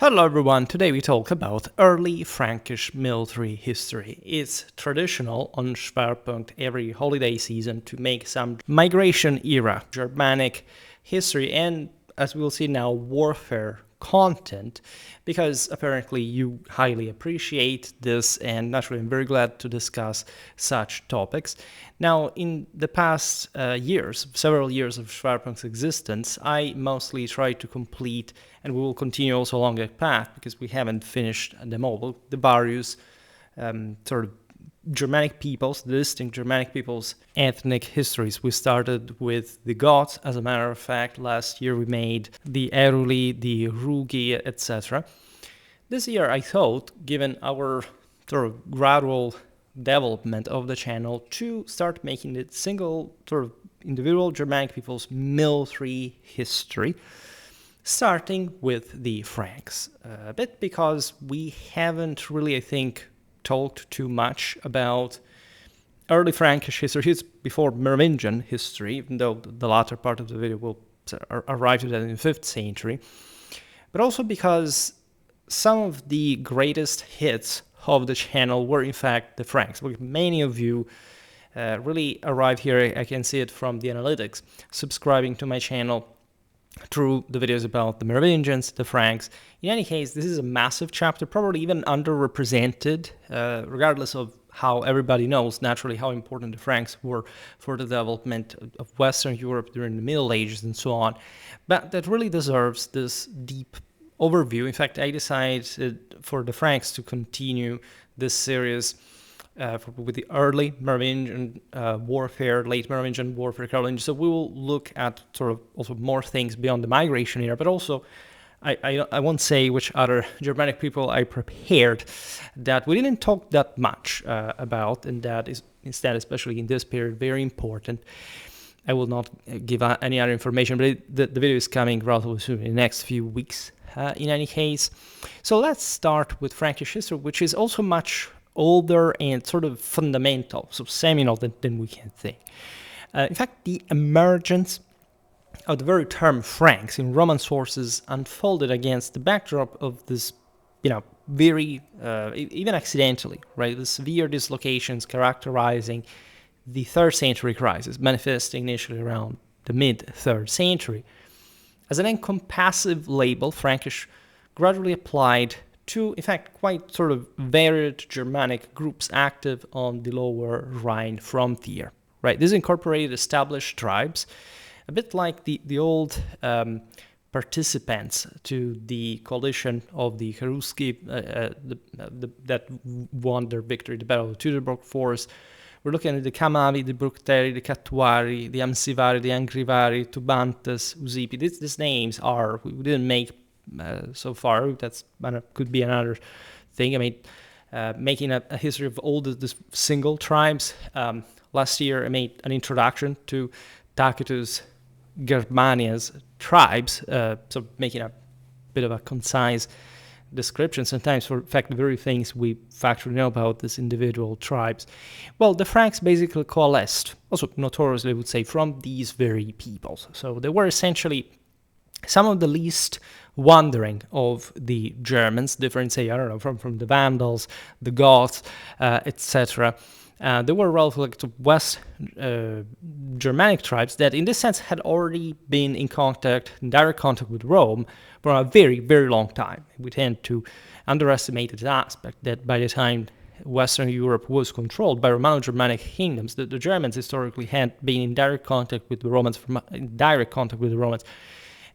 Hello everyone, today we talk about early Frankish military history. It's traditional on Schwerpunkt every holiday season to make some migration era, Germanic history, and as we'll see now, warfare content, because apparently you highly appreciate this, and naturally I'm very glad to discuss such topics. Now, in the past several years of Schwerpunkt's existence, I mostly tried to complete, and we will continue also along that path because we haven't finished them all, the various sort of Germanic peoples, the distinct Germanic peoples' ethnic histories. We started with the Goths, as a matter of fact. Last year we made the Eruli, the Rugi, etc. This year I thought, given our sort of gradual development of the channel, to start making the single sort of individual Germanic people's military history, starting with the Franks. A bit because we haven't really, I think, talked too much about early Frankish history. It's before Merovingian history, even though the latter part of the video will arrive to that in the 5th century, but also because some of the greatest hits of the channel were in fact the Franks. Many of you really arrived here, I can see it from the analytics, subscribing to my channel through the videos about the Merovingians, the Franks. In any case, this is a massive chapter, probably even underrepresented, regardless of how everybody knows, naturally, how important the Franks were for the development of Western Europe during the Middle Ages and so on. But that really deserves this deep overview. In fact, I decided for the Franks to continue this series with the early Merovingian warfare, late Merovingian warfare, Carolingian. So we will look at sort of also more things beyond the migration era, but also I won't say which other Germanic people I prepared that we didn't talk that much about, and that is instead, especially in this period, very important. I will not give any other information, but the video is coming relatively soon, in the next few weeks in any case. So let's start with Frankish history, which is also much older and sort of fundamental, so seminal than we can think. In fact, the emergence of the very term Franks in Roman sources unfolded against the backdrop of this, very, even accidentally, right, the severe dislocations characterizing the 3rd century crisis, manifesting initially around the mid-3rd century. As an encompassive label, Frankish gradually applied to, in fact, quite sort of varied Germanic groups active on the lower Rhine frontier. Right, this incorporated established tribes, a bit like the old participants to the coalition of the Cherusci that won their victory, the Battle of the Teutoburg Forest. We're looking at the Camavi, the Bructeri, the Cattuari, the Amsivari, the Angrivari, Tubantes, Usipi. These names are, we didn't make so far. That's could be another thing. I mean, making a history of all the single tribes. Last year I made an introduction to Tacitus Germania's tribes, so making a bit of a concise description, sometimes for in fact the very things we factually know about these individual tribes. Well, the Franks basically coalesced, also notoriously I would say, from these very peoples. So they were essentially some of the least wandering of the Germans, different, say, I don't know, from the Vandals, the Goths, etc. They were relatively to West Germanic tribes that, in this sense, had already been in direct contact with Rome for a very, very long time. We tend to underestimate this aspect, that by the time Western Europe was controlled by Romano-Germanic kingdoms, the Germans historically had been in direct contact with the Romans,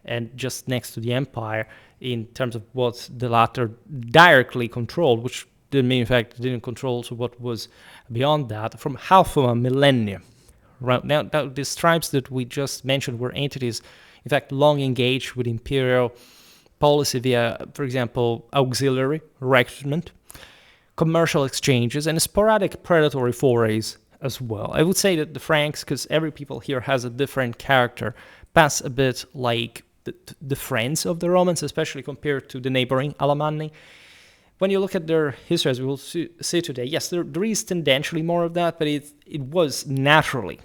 and just next to the empire in terms of what the latter directly controlled, which didn't mean, in fact, didn't control so what was beyond that, from half of a millennium. Right now, these tribes that we just mentioned were entities, in fact, long engaged with imperial policy via, for example, auxiliary recruitment, commercial exchanges, and sporadic predatory forays as well. I would say that the Franks, because every people here has a different character, pass a bit like the friends of the Romans, especially compared to the neighboring Alemanni. When you look at their history, as we will see today, yes, there is tendentially more of that, but it was naturally,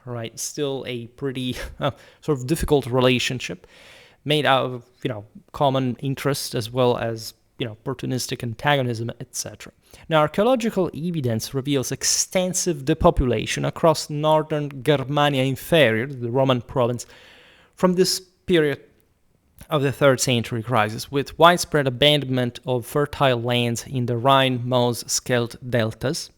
right, still a pretty sort of difficult relationship made out of, common interests as well as, opportunistic antagonism, etc. Now, archaeological evidence reveals extensive depopulation across northern Germania Inferior, the Roman province, from this period of the 3rd century crisis, with widespread abandonment of fertile lands in the Rhine-Meuse-Scheldt deltas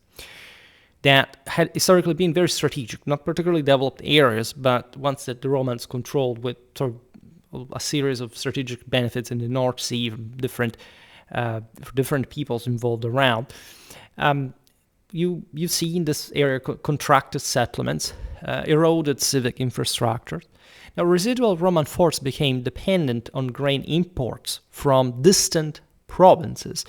that had historically been very strategic, not particularly developed areas, but ones that the Romans controlled with sort of a series of strategic benefits in the North Sea from different peoples involved around. You see in this area contracted settlements, eroded civic infrastructure. Now, residual Roman force became dependent on grain imports from distant provinces,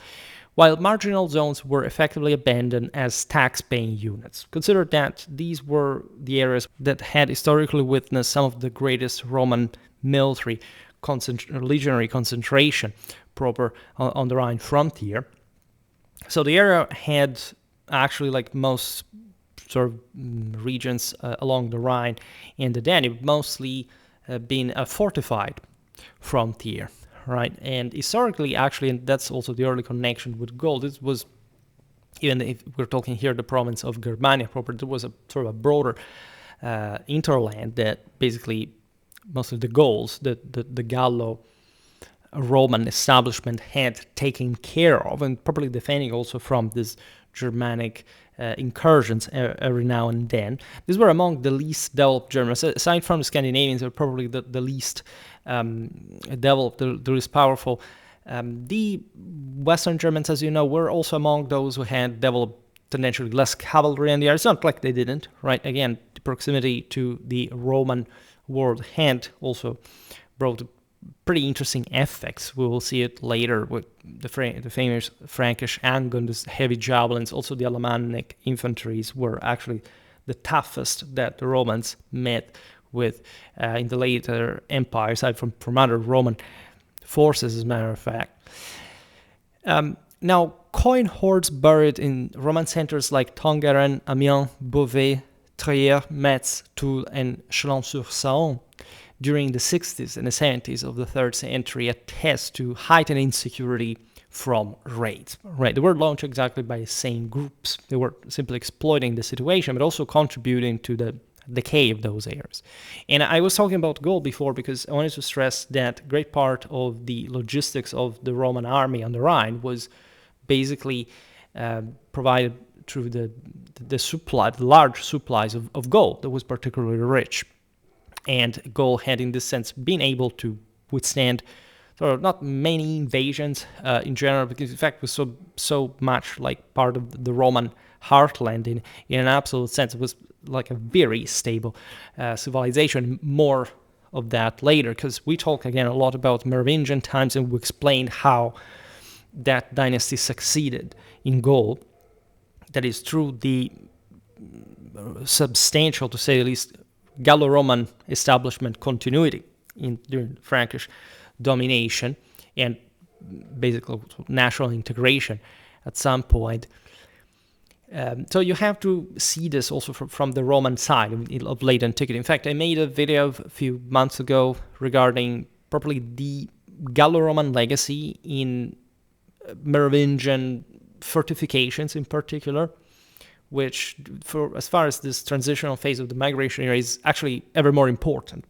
while marginal zones were effectively abandoned as tax-paying units. Consider that these were the areas that had historically witnessed some of the greatest Roman military legionary concentration proper on the Rhine frontier. So the area had actually, like most sort of regions along the Rhine and the Danube, mostly been a fortified frontier, right? And historically, actually, and that's also the early connection with Gaul, this was, even if we're talking here the province of Germania proper, there was a sort of a broader interland that basically mostly the Gauls, the Gallo-Roman establishment had taken care of, and probably defending also from this Germanic incursions every now and then. These were among the least developed Germans. Aside from the Scandinavians, they were probably the least developed, the least powerful. The Western Germans, as you know, were also among those who had developed tendentially less cavalry in the air. It's not like they didn't, right? Again, the proximity to the Roman world had also brought pretty interesting effects. We will see it later with the famous Frankish Angons, heavy javelins. Also, the Alemannic infantries were actually the toughest that the Romans met with in the later empire, aside from other Roman forces, as a matter of fact. Now, coin hoards buried in Roman centers like Tongeren, Amiens, Beauvais, Trier, Metz, Toul, and Chalon-sur-Saône during the 60s and the 70s of the 3rd century attest to heightened insecurity from raids. Right, they were launched exactly by the same groups. They were simply exploiting the situation, but also contributing to the decay of those areas. And I was talking about Gaul before because I wanted to stress that great part of the logistics of the Roman army on the Rhine was basically provided through the large supplies of gold that was particularly rich. And Gaul had, in this sense, been able to withstand sort of not many invasions in general, because in fact it was so much like part of the Roman heartland in an absolute sense. It was like a very stable civilization. More of that later, because we talk again a lot about Merovingian times, and we explain how that dynasty succeeded in Gaul. That is through the substantial, to say the least, Gallo-Roman establishment continuity during Frankish domination and basically national integration at some point. So you have to see this also from the Roman side of late antiquity. In fact, I made a video a few months ago regarding probably the Gallo-Roman legacy in Merovingian fortifications in particular, which, for as far as this transitional phase of the migration era, is actually ever more important,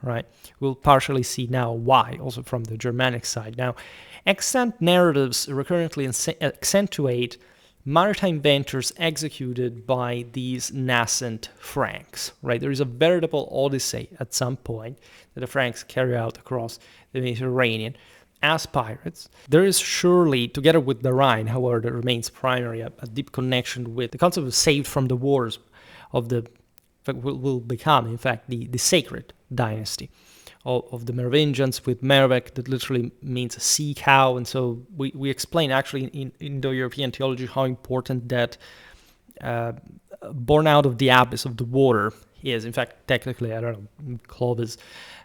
right? We'll partially see now why, also from the Germanic side. Now, extant narratives recurrently accentuate maritime ventures executed by these nascent Franks, right? There is a veritable odyssey at some point that the Franks carry out across the Mediterranean as pirates. There is surely, together with the Rhine, however, that remains primary, a deep connection with the concept of saved from the wars of the, will become, in fact, the sacred dynasty of the Merovingians, with Merovec, that literally means sea cow. And so we explain actually in Indo-European theology how important that born out of the abyss of the water is. In fact, technically, I don't know, Clovis'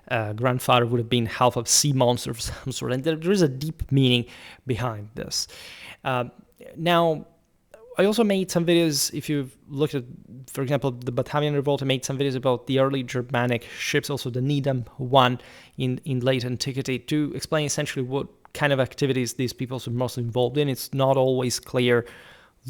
grandfather would have been half of sea monster of some sort, and there is a deep meaning behind this. Now, I also made some videos, if you've looked at, for example, the Batavian Revolt, I made some videos about the early Germanic ships, also the Needham one in late antiquity, to explain essentially what kind of activities these peoples were mostly involved in. It's not always clear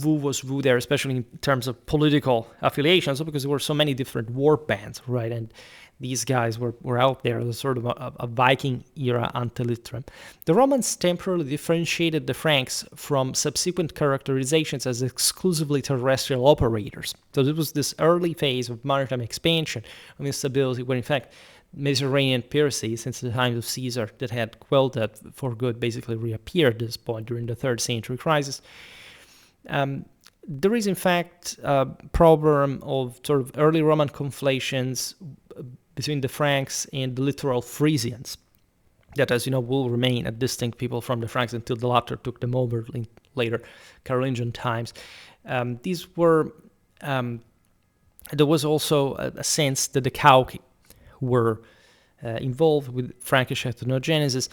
who was who there, especially in terms of political affiliations, because there were so many different war bands, right? And these guys were out there as sort of a Viking era antilittering. The Romans temporarily differentiated the Franks from subsequent characterizations as exclusively terrestrial operators. So it was this early phase of maritime expansion and instability where, in fact, Mediterranean piracy, since the times of Caesar, that had quelled that for good, basically reappeared at this point during the 3rd century crisis. There is, in fact, a problem of sort of early Roman conflations between the Franks and the littoral Frisians, that, as you know, will remain a distinct people from the Franks until the latter took them over in later Carolingian times. These were, there was also a sense that the Cauci were involved with Frankish ethnogenesis,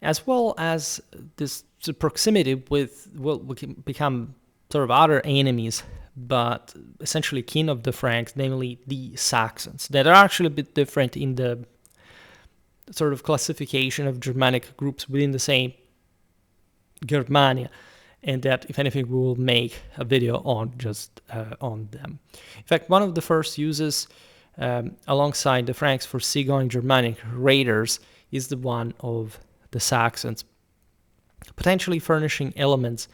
as well as this proximity with what would become sort of other enemies, but essentially kin of the Franks, namely the Saxons, that are actually a bit different in the sort of classification of Germanic groups within the same Germania, and that, if anything, we will make a video on just on them. In fact, one of the first uses alongside the Franks for seagoing Germanic raiders is the one of the Saxons, potentially furnishing elements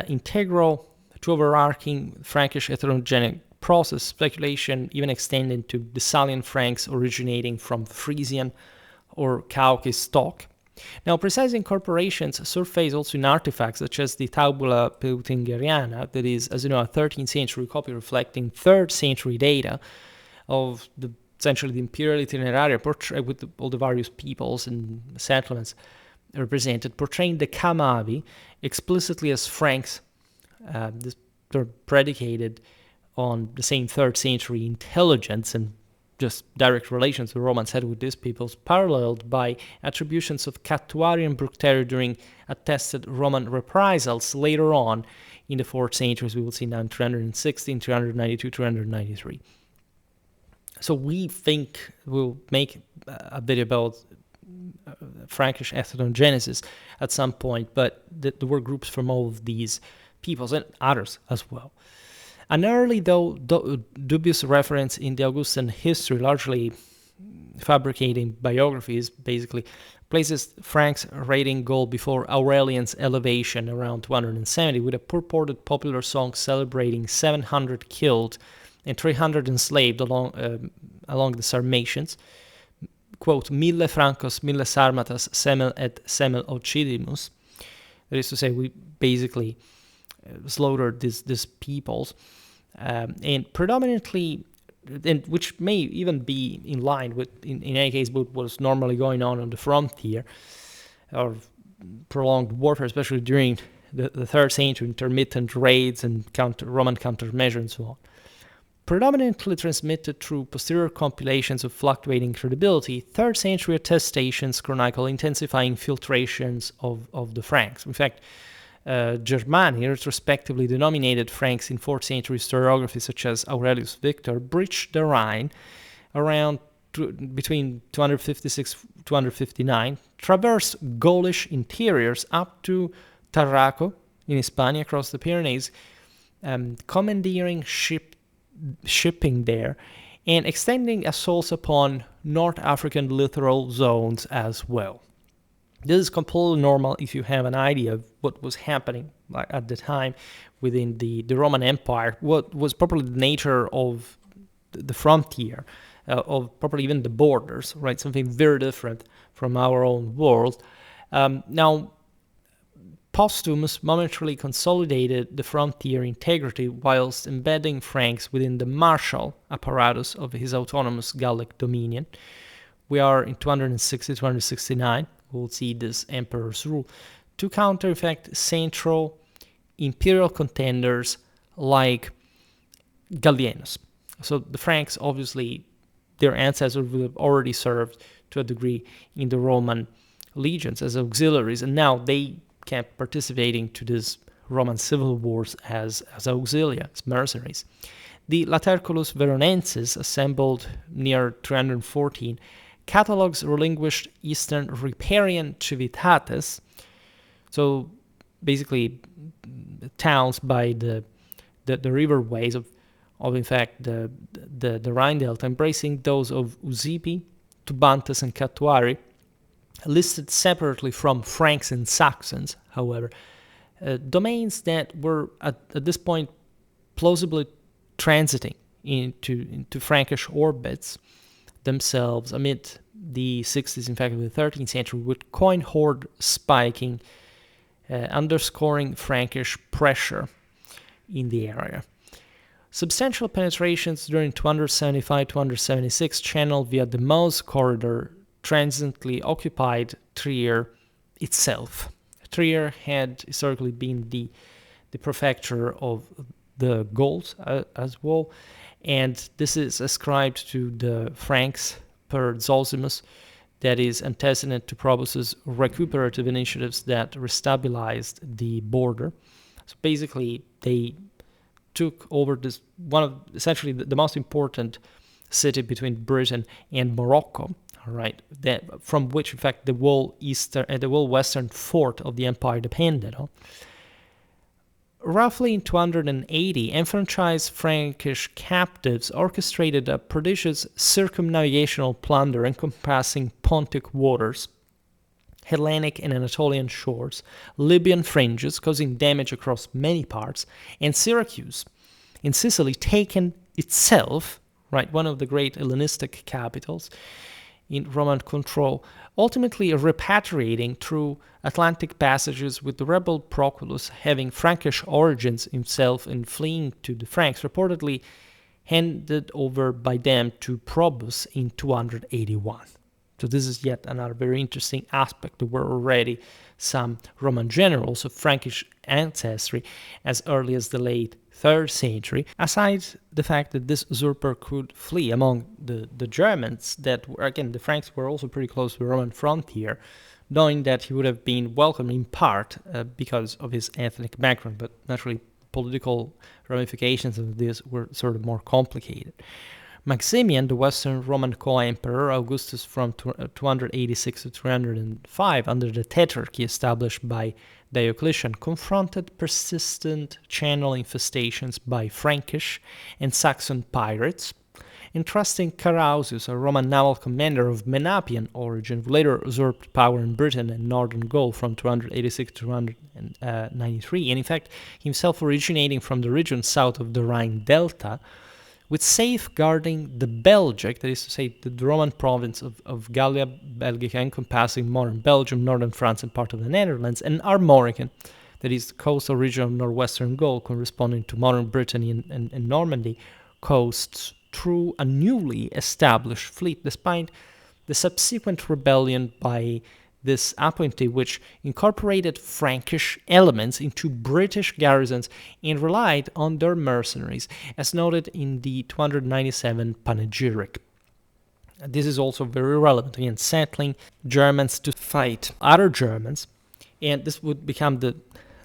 integral to overarching Frankish heterogenic process, speculation even extending to the Salian Franks originating from Frisian or Cauci stock. Now, precise incorporations surface also in artifacts such as the Tabula Peutingeriana, that is, as you know, a 13th century copy reflecting 3rd century data of essentially the imperial itineraria portrait with all the various peoples and settlements represented, portraying the Camavi explicitly as Franks. They're predicated on the same 3rd century intelligence and just direct relations the Romans had with these peoples, paralleled by attributions of Catuarian Bructeri during attested Roman reprisals later on in the 4th century, as we will see now in 316, 392, 393. So we think we'll make a video about Frankish ethnogenesis at some point, but there were groups from all of these peoples and others as well. An early, though dubious reference in the Augustan history, largely fabricating biographies, basically places Franks raiding Gaul before Aurelian's elevation around 270 with a purported popular song celebrating 700 killed and 300 enslaved along the Sarmatians. Quote, mille francos, mille sarmatas, semel et semel occidimus. That is to say, we basically slaughtered these peoples, and predominantly, and which may even be in line with, in any case, what was normally going on the frontier, or prolonged warfare, especially during the 3rd century, intermittent raids and Roman countermeasures and so on. Predominantly transmitted through posterior compilations of fluctuating credibility, 3rd century attestations chronicle intensifying infiltrations of the Franks. In fact, Germani, retrospectively denominated Franks in 4th century historiography, such as Aurelius Victor, breached the Rhine around between 256-259, traversed Gaulish interiors up to Tarraco in Hispania across the Pyrenees, commandeering shipping there, and extending assaults upon North African littoral zones as well. This is completely normal if you have an idea of what was happening at the time within the Roman Empire, what was probably the nature of the frontier, of probably even the borders, right? Something very different from our own world. Now, Postumus momentarily consolidated the frontier integrity whilst embedding Franks within the martial apparatus of his autonomous Gallic dominion. We are in 260-269. We'll see this emperor's rule to counter, in fact, central imperial contenders like Gallienus. So the Franks, obviously, their ancestors would have already served to a degree in the Roman legions as auxiliaries, and now they kept participating to this Roman civil wars as auxilia, as mercenaries. The Laterculus Veronensis, assembled near 314, catalogs relinquished eastern riparian civitates, so basically towns by the riverways of in fact the Rhine Delta, embracing those of Usipi, Tubantes, and Catuari, listed separately from Franks and Saxons, however, domains that were at this point plausibly transiting into Frankish orbits themselves amid the 60s, in fact, of the 13th century, with coin hoard spiking, underscoring Frankish pressure in the area. Substantial penetrations during 275-276 channeled via the Meuse corridor transiently occupied Trier itself. Trier had historically been the prefecture of the Gauls as well, and this is ascribed to the Franks per Zosimus, that is antecedent to Probus's recuperative initiatives that restabilized the border. So basically, they took over this one of essentially the most important city between Britain and Morocco, all right, that from which in fact the whole western fort of the empire depended on. Roughly in 280, enfranchised Frankish captives orchestrated a prodigious circumnavigational plunder encompassing Pontic waters, Hellenic and Anatolian shores, Libyan fringes, causing damage across many parts, and Syracuse in Sicily, taken itself, right, one of the great Hellenistic capitals in Roman control, ultimately repatriating through Atlantic passages, with the rebel Proculus having Frankish origins himself and fleeing to the Franks, reportedly handed over by them to Probus in 281. So this is yet another very interesting aspect. There were already some Roman generals of Frankish ancestry as early as the late 3rd century, aside the fact that this usurper could flee among the Germans, that were, again, the Franks were also pretty close to the Roman frontier, knowing that he would have been welcomed in part because of his ethnic background, but naturally political ramifications of this were sort of more complicated. Maximian, the Western Roman co-emperor, Augustus from 286 to 305, under the tetrarchy established by Diocletian, confronted persistent channel infestations by Frankish and Saxon pirates, entrusting Carausius, a Roman naval commander of Menapian origin, who later usurped power in Britain and northern Gaul from 286 to 293, and in fact himself originating from the region south of the Rhine Delta, with safeguarding the Belgic, that is to say, the Roman province of Gallia Belgica, encompassing modern Belgium, northern France, and part of the Netherlands, and Armorican, that is the coastal region of northwestern Gaul, corresponding to modern Brittany and Normandy coasts, through a newly established fleet, despite the subsequent rebellion by this appointee, which incorporated Frankish elements into British garrisons and relied on their mercenaries, as noted in the 297 panegyric. This is also very relevant, again, settling Germans to fight other Germans, and this would become the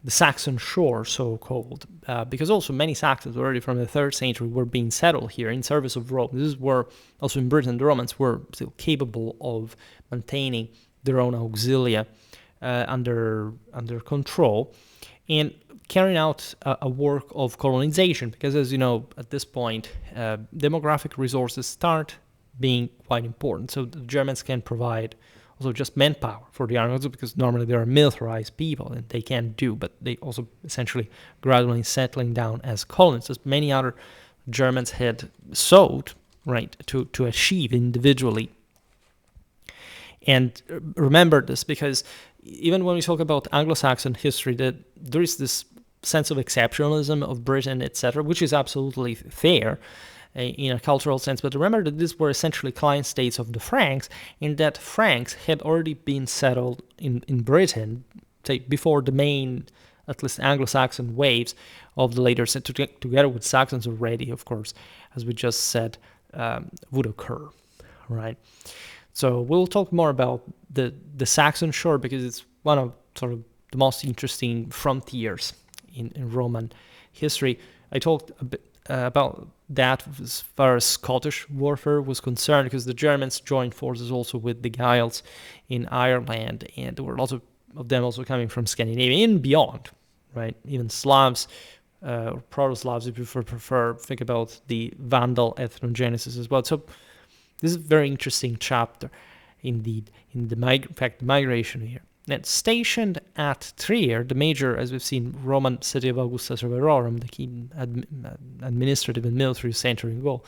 Saxon shore, so-called, because also many Saxons already from the 3rd century were being settled here in service of Rome. This is where, also in Britain, the Romans were still capable of maintaining their own auxilia under control, and carrying out a work of colonization, because as you know, at this point, demographic resources start being quite important. So the Germans can provide also just manpower for the army, also because normally they are militarized people and they can do, but they also essentially gradually settling down as colonists, as many other Germans had sought, right, to achieve individually. And remember this, because even when we talk about Anglo-Saxon history, that there is this sense of exceptionalism of Britain, etc., which is absolutely fair in a cultural sense. But remember that these were essentially client states of the Franks, and that Franks had already been settled in Britain, say, before the main, at least Anglo-Saxon waves of the later, together with Saxons already, of course, as we just said, would occur, right? So we'll talk more about the Saxon shore, because it's one of sort of the most interesting frontiers in Roman history. I talked a bit about that as far as Scottish warfare was concerned, because the Germans joined forces also with the Gaels in Ireland, and there were lots of them also coming from Scandinavia and beyond, right? Even Slavs, or Proto-Slavs, if you prefer, think about the Vandal ethnogenesis as well. So this is a very interesting chapter, indeed, in the migration here. Then stationed at Trier, the major, as we've seen, Roman city of Augusta Treverorum, the key administrative and military center in Gaul,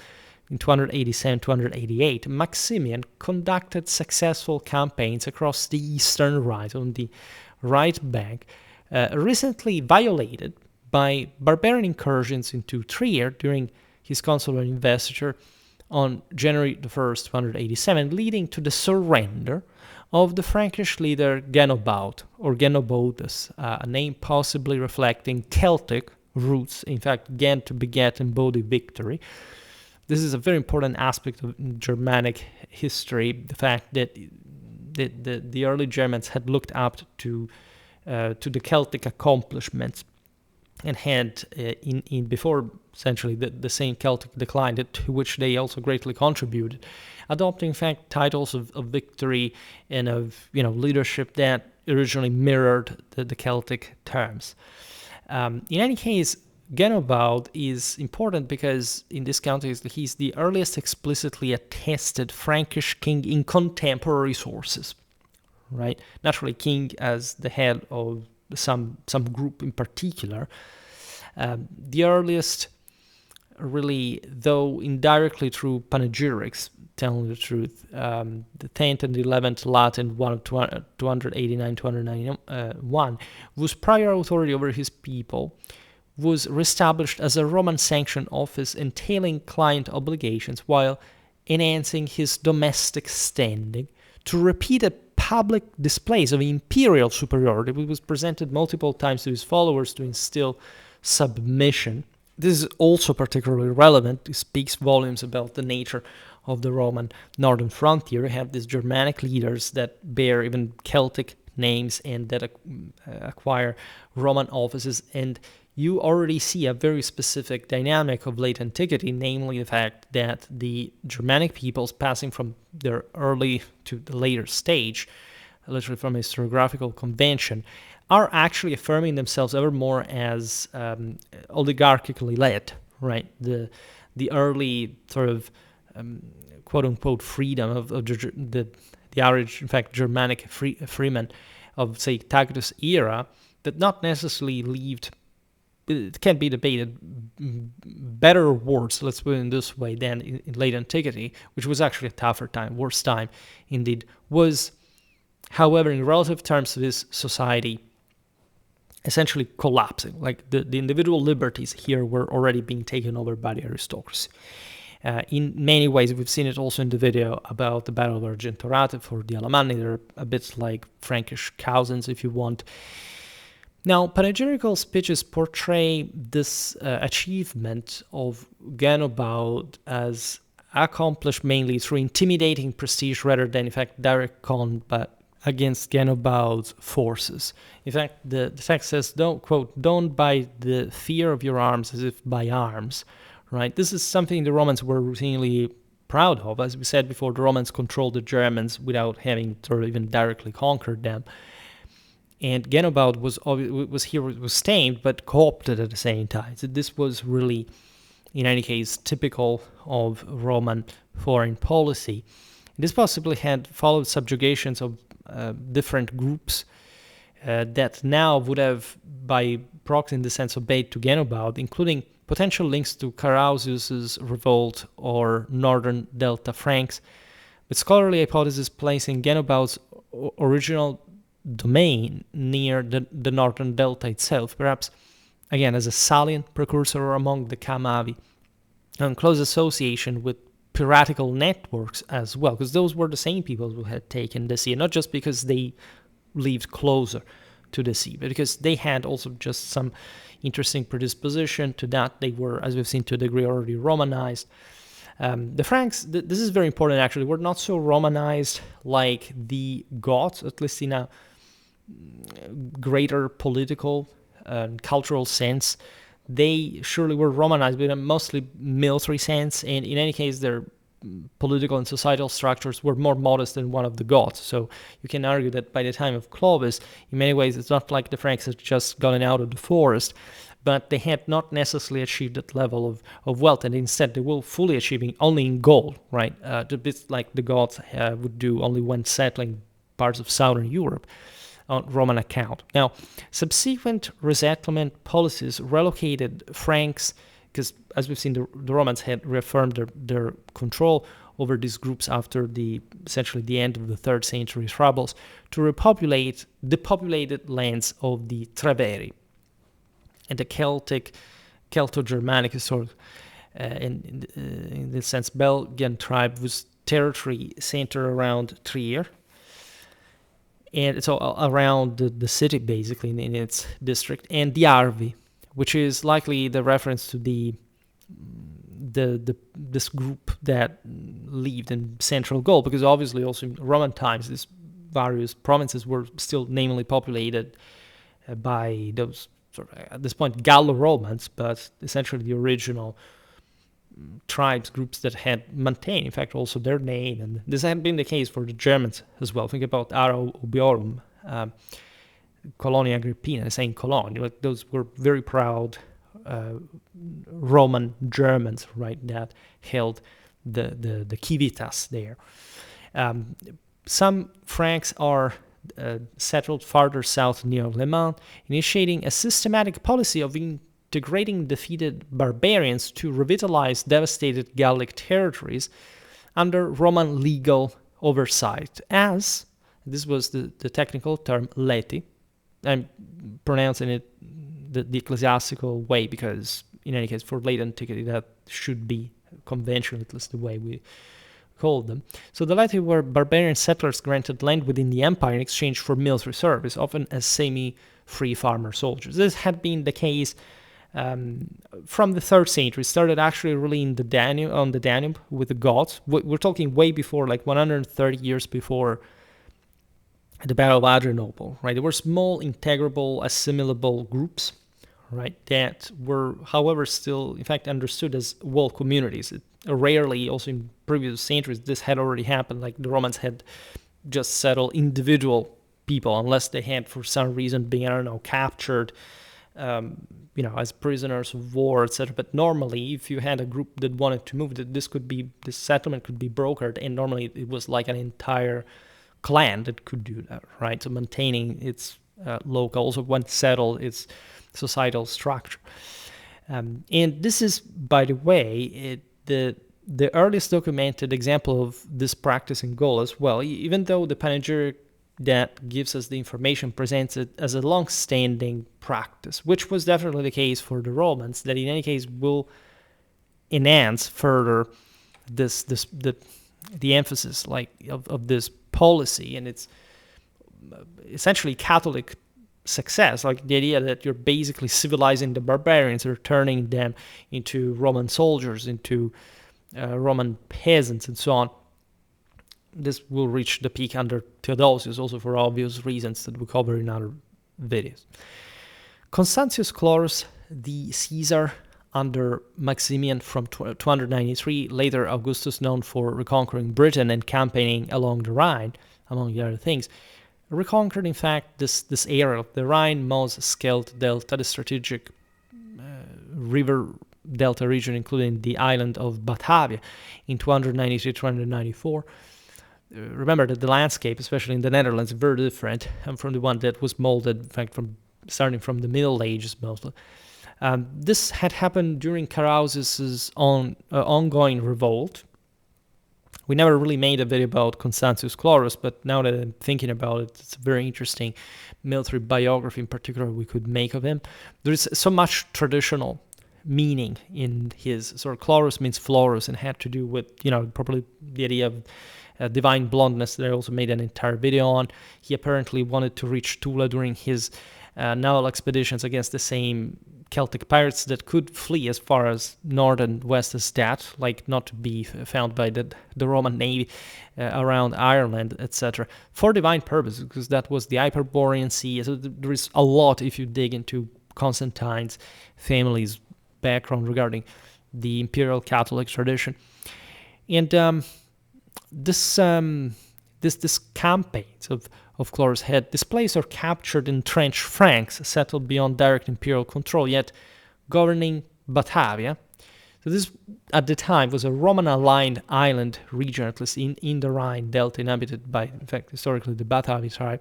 in 287-288, Maximian conducted successful campaigns across the eastern Rhine, on the right bank, recently violated by barbarian incursions into Trier during his consular investiture on January the 1st, 287, leading to the surrender of the Frankish leader Genobaud, or Genobotus, a name possibly reflecting Celtic roots, in fact, Gen to beget and Bodhi victory. This is a very important aspect of Germanic history, the fact that the early Germans had looked up to the Celtic accomplishments and had, in before essentially the same Celtic decline, to which they also greatly contributed, adopting in fact titles of victory and of leadership that originally mirrored the Celtic terms. In any case, Genobaud is important because in this context he's the earliest explicitly attested Frankish king in contemporary sources, right? Naturally, king as the head of some group in particular. The earliest, really, though indirectly through panegyrics, telling the truth, the 10th and the 11th Latin, one of 289-291, whose prior authority over his people was reestablished as a Roman-sanctioned office entailing client obligations while enhancing his domestic standing to repeated public displays of imperial superiority, which was presented multiple times to his followers to instill submission. This is also particularly relevant. It speaks volumes about the nature of the Roman northern frontier. You have these Germanic leaders that bear even Celtic names and that acquire Roman offices, and you already see a very specific dynamic of late antiquity, namely the fact that the Germanic peoples, passing from their early to the later stage, literally from a historiographical convention, are actually affirming themselves ever more as oligarchically led, right? The early sort of quote-unquote freedom of the average, in fact, Germanic freeman of, say, Tacitus' era, that not necessarily lived, it can be debated, better or worse, let's put it in this way, than in late antiquity, which was actually a tougher time, worse time indeed, was, however, in relative terms to this society, essentially collapsing. Like the individual liberties here were already being taken over by the aristocracy. In many ways, we've seen it also in the video about the Battle of Argentorate for the Alemanni. They're a bit like Frankish cousins, if you want. Now, panegyrical speeches portray this achievement of Genobaud as accomplished mainly through intimidating prestige rather than, in fact, direct combat against Genobaud's forces. In fact, the text says, don't buy the fear of your arms as if by arms, right? This is something the Romans were routinely proud of. As we said before, the Romans controlled the Germans without having sort of even directly conquered them. And Genobaud was tamed, but co-opted at the same time. So this was really, in any case, typical of Roman foreign policy. This possibly had followed subjugations of different groups that now would have, by proxy in the sense, obeyed to Genobaud, including potential links to Carausius's revolt or northern Delta Franks, with scholarly hypothesis placing Genobaud's original domain near the northern delta itself, perhaps again as a Salian precursor or among the Camavi, and close association with piratical networks as well, because those were the same people who had taken the sea, not just because they lived closer to the sea, but because they had also just some interesting predisposition to that. They were, as we've seen, to a degree already Romanized. The Franks, this is very important actually, were not so Romanized like the Goths, at least in a greater political cultural sense. They surely were Romanized, but in a mostly military sense, and in any case, their political and societal structures were more modest than one of the Goths. So you can argue that by the time of Clovis, in many ways, it's not like the Franks had just gotten out of the forest, but they had not necessarily achieved that level of wealth, and instead they were fully achieving only in gold, right? A bit like the Goths would do only when settling parts of southern Europe on Roman account. Now, subsequent resettlement policies relocated Franks, because as we've seen, the Romans had reaffirmed their control over these groups after essentially the end of the 3rd century troubles, to repopulate the populated lands of the Treveri, and the Celto-Germanic sort of, in this sense, Belgian tribe, whose territory centered around Trier, and so around the city, basically, in its district, and the Arvi, which is likely the reference to this group that lived in central Gaul, because obviously also in Roman times, these various provinces were still namely populated by those, sort of, at this point, Gallo-Romans, but essentially the original tribes, groups that had maintained, in fact, also their name. And this had been the case for the Germans as well. Think about Ara Ubiorum, Colonia Agrippina, Saint Cologne. Like, those were very proud Roman Germans, right, that held the civitas there. Some Franks are settled farther south near Le Mans, initiating a systematic policy of integrating defeated barbarians to revitalize devastated Gallic territories under Roman legal oversight, as, this was the technical term, leti. I'm pronouncing it the ecclesiastical way because, in any case, for late antiquity, that should be conventional, at least the way we called them. So the leti were barbarian settlers granted land within the empire in exchange for military service, often as semi-free farmer soldiers. This had been the case from the 3rd century. It started actually really on the Danube with the Goths. We're talking way before, like 130 years before the Battle of Adrianople, right? There were small, integrable, assimilable groups, right, that were, however, still, in fact, understood as walled communities. Rarely, also in previous centuries, this had already happened. Like, the Romans had just settled individual people, unless they had, for some reason, been, I don't know, captured, as prisoners of war, etc. But normally, if you had a group that wanted to move, this settlement could be brokered, and normally it was like an entire clan that could do that, right? So maintaining its local, also when settled, its societal structure. And this is, by the way, the earliest documented example of this practice in Gaul as well, even though the panegyric that gives us the information presents it as a long-standing practice, which was definitely the case for the Romans, that in any case will enhance further the emphasis of this policy, and it's essentially Catholic success, like the idea that you're basically civilizing the barbarians or turning them into Roman soldiers, into Roman peasants, and so on. This will reach the peak under Theodosius, also for obvious reasons that we cover in other videos. Constantius Chlorus, the Caesar under Maximian from 293, later Augustus, known for reconquering Britain and campaigning along the Rhine, among the other things, reconquered, in fact, this area of the Rhine, Meuse-Scheldt Delta, the strategic river delta region, including the island of Batavia, in 293-294. Remember that the landscape, especially in the Netherlands, is very different from the one that was molded, in fact, starting from the Middle Ages mostly. This had happened during Carausius's ongoing revolt. We never really made a video about Constantius Chlorus, but now that I'm thinking about it, it's a very interesting military biography in particular we could make of him. There is so much traditional meaning in his, sort of, Chlorus means florus and had to do with, probably the idea of divine blondness that I also made an entire video on. He apparently wanted to reach Tula during his naval expeditions against the same Celtic pirates that could flee as far as north and west as that, like not to be found by the Roman navy around Ireland, etc., for divine purposes, because that was the Hyperborean Sea. So there is a lot, if you dig into Constantine's family's background regarding the imperial Catholic tradition. And this campaigns of Clovis had displaced or captured entrenched Franks settled beyond direct imperial control, yet governing Batavia. So this, at the time, was a Roman-aligned island region, at least in the Rhine Delta, inhabited by, in fact, historically the Batavi tribe,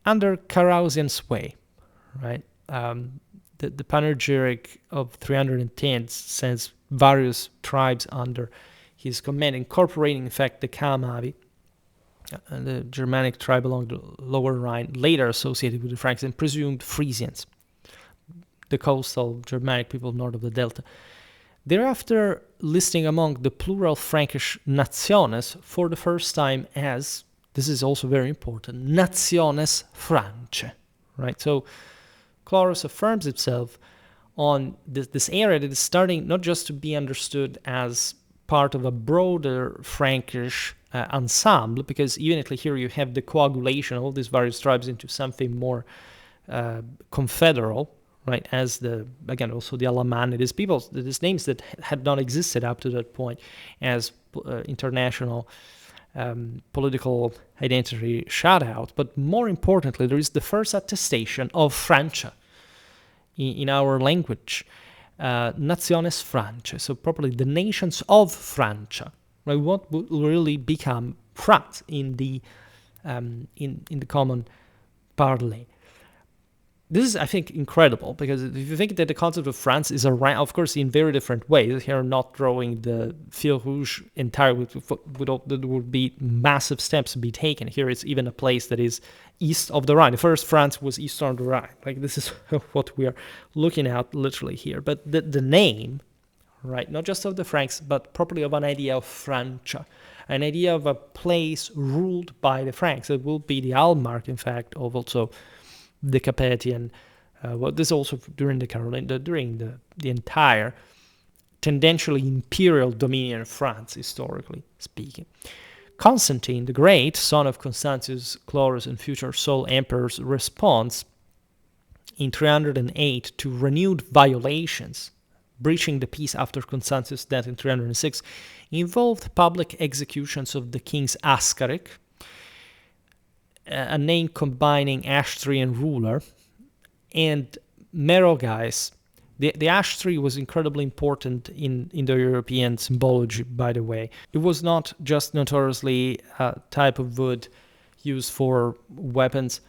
under Carausian sway, right? The panegyric of 310 sends various tribes under his command, incorporating, in fact, the Camavi, the Germanic tribe along the lower Rhine, later associated with the Franks and presumed Frisians, the coastal Germanic people north of the Delta. Thereafter, listing among the plural Frankish nationes for the first time as, this is also very important, nationes Francae, right? So Clovis affirms itself on this area that is starting not just to be understood as part of a broader Frankish ensemble, because evidently here you have the coagulation of all these various tribes into something more confederal, right? As again, also the Alamanni, these peoples, these names that had not existed up to that point as international political identity shout out. But more importantly, there is the first attestation of Francia in our language, nationes Francae, so properly the nations of Francia, right? What will really become France in the common parler. This is, I think, incredible, because if you think that the concept of France is around, of course, in very different ways, here not drawing the fil rouge entirely, there would be massive steps to be taken. Here it's even a place that is east of the Rhine. The first France was east on the Rhine. Like, this is what we are looking at literally here. But the name, right, not just of the Franks, but properly of an idea of Francia, an idea of a place ruled by the Franks. It will be the hallmark, in fact, of also the Capetian, this also during the Carolingian, during the entire tendentially imperial dominion of France, historically speaking. Constantine the Great, son of Constantius, Clovis and Future sole emperor's response in 308 to renewed violations, breaching the peace after Constantius' death in 306, involved public executions of the kings Ascaric, a name combining ash tree and ruler, and Merogeis. The ash tree was incredibly important in Indo-European symbology, by the way. It was not just notoriously a type of wood used for weapons,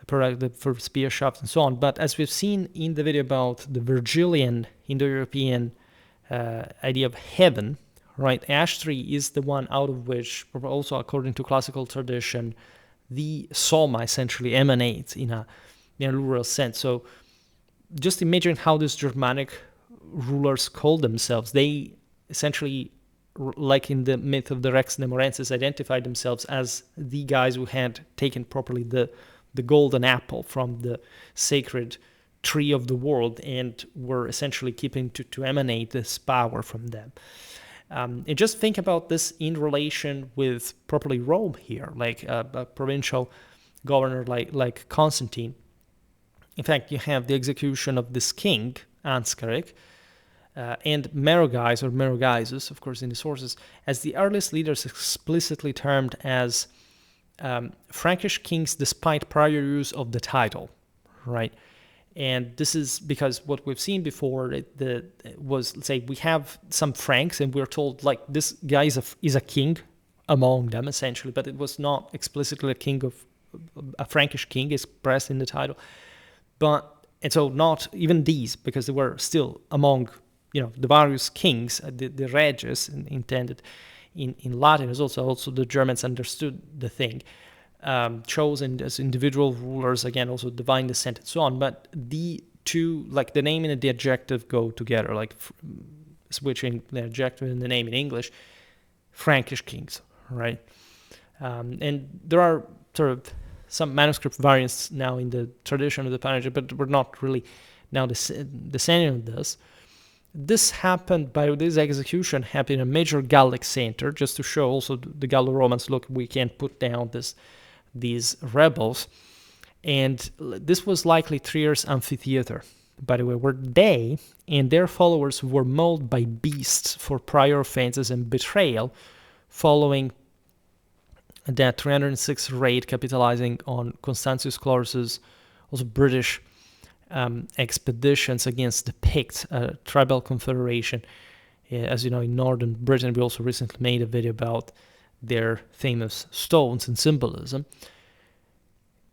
for spear shafts and so on, but as we've seen in the video about the Virgilian Indo-European idea of heaven, right? Ash tree is the one out of which, also according to classical tradition, the soma essentially emanates in a rural sense. So just imagine how these Germanic rulers called themselves. They essentially, like in the myth of the Rex Nemorensis, identified themselves as the guys who had taken properly the golden apple from the sacred tree of the world and were essentially keeping to emanate this power from them. And just think about this in relation with properly Rome here, like a provincial governor like Constantine. In fact, you have the execution of this king, Ansgaric, and Merogeis, or Merogeisus, of course, in the sources, as the earliest leaders explicitly termed as Frankish kings despite prior use of the title, right? And this is because what we've seen before was, let's say, we have some Franks and we're told, like, this guy is a king among them, essentially, but it was not explicitly a Frankish king expressed in the title. And so not even these, because they were still among, the various kings, the reges intended in Latin, is also the Germans understood the thing. Chosen as individual rulers, again, also divine descent and so on. But the two, like the name and the adjective go together, like switching the adjective and the name in English, Frankish kings, right? And there are sort of some manuscript variants now in the tradition of the panegyric, but we're not really now descending on this. This execution happened in a major Gallic center, just to show also the Gallo-Romans, look, we can't put down these rebels. And this was likely Trier's amphitheater, by the way, where they and their followers were mauled by beasts for prior offenses and betrayal following that 306 raid, capitalizing on Constantius Clovis's also British expeditions against the Picts, a tribal confederation. As you know, in northern Britain, we also recently made a video about their famous stones and symbolism.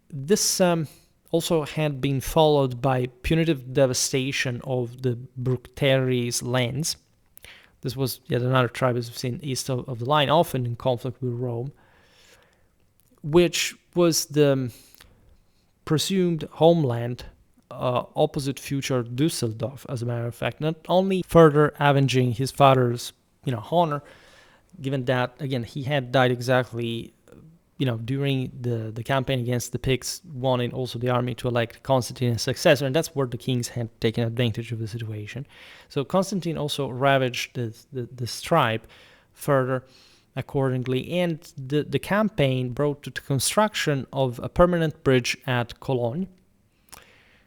This also had been followed by punitive devastation of the Bructeri's lands. This was yet another tribe, as we've seen, east of the line, often in conflict with Rome, which was the presumed homeland opposite future Dusseldorf, as a matter of fact, not only further avenging his father's honor, given that, again, he had died exactly during the campaign against the Picts, wanting also the army to elect Constantine as successor, and that's where the kings had taken advantage of the situation. So Constantine also ravaged this tribe further accordingly, and the campaign brought to the construction of a permanent bridge at Cologne.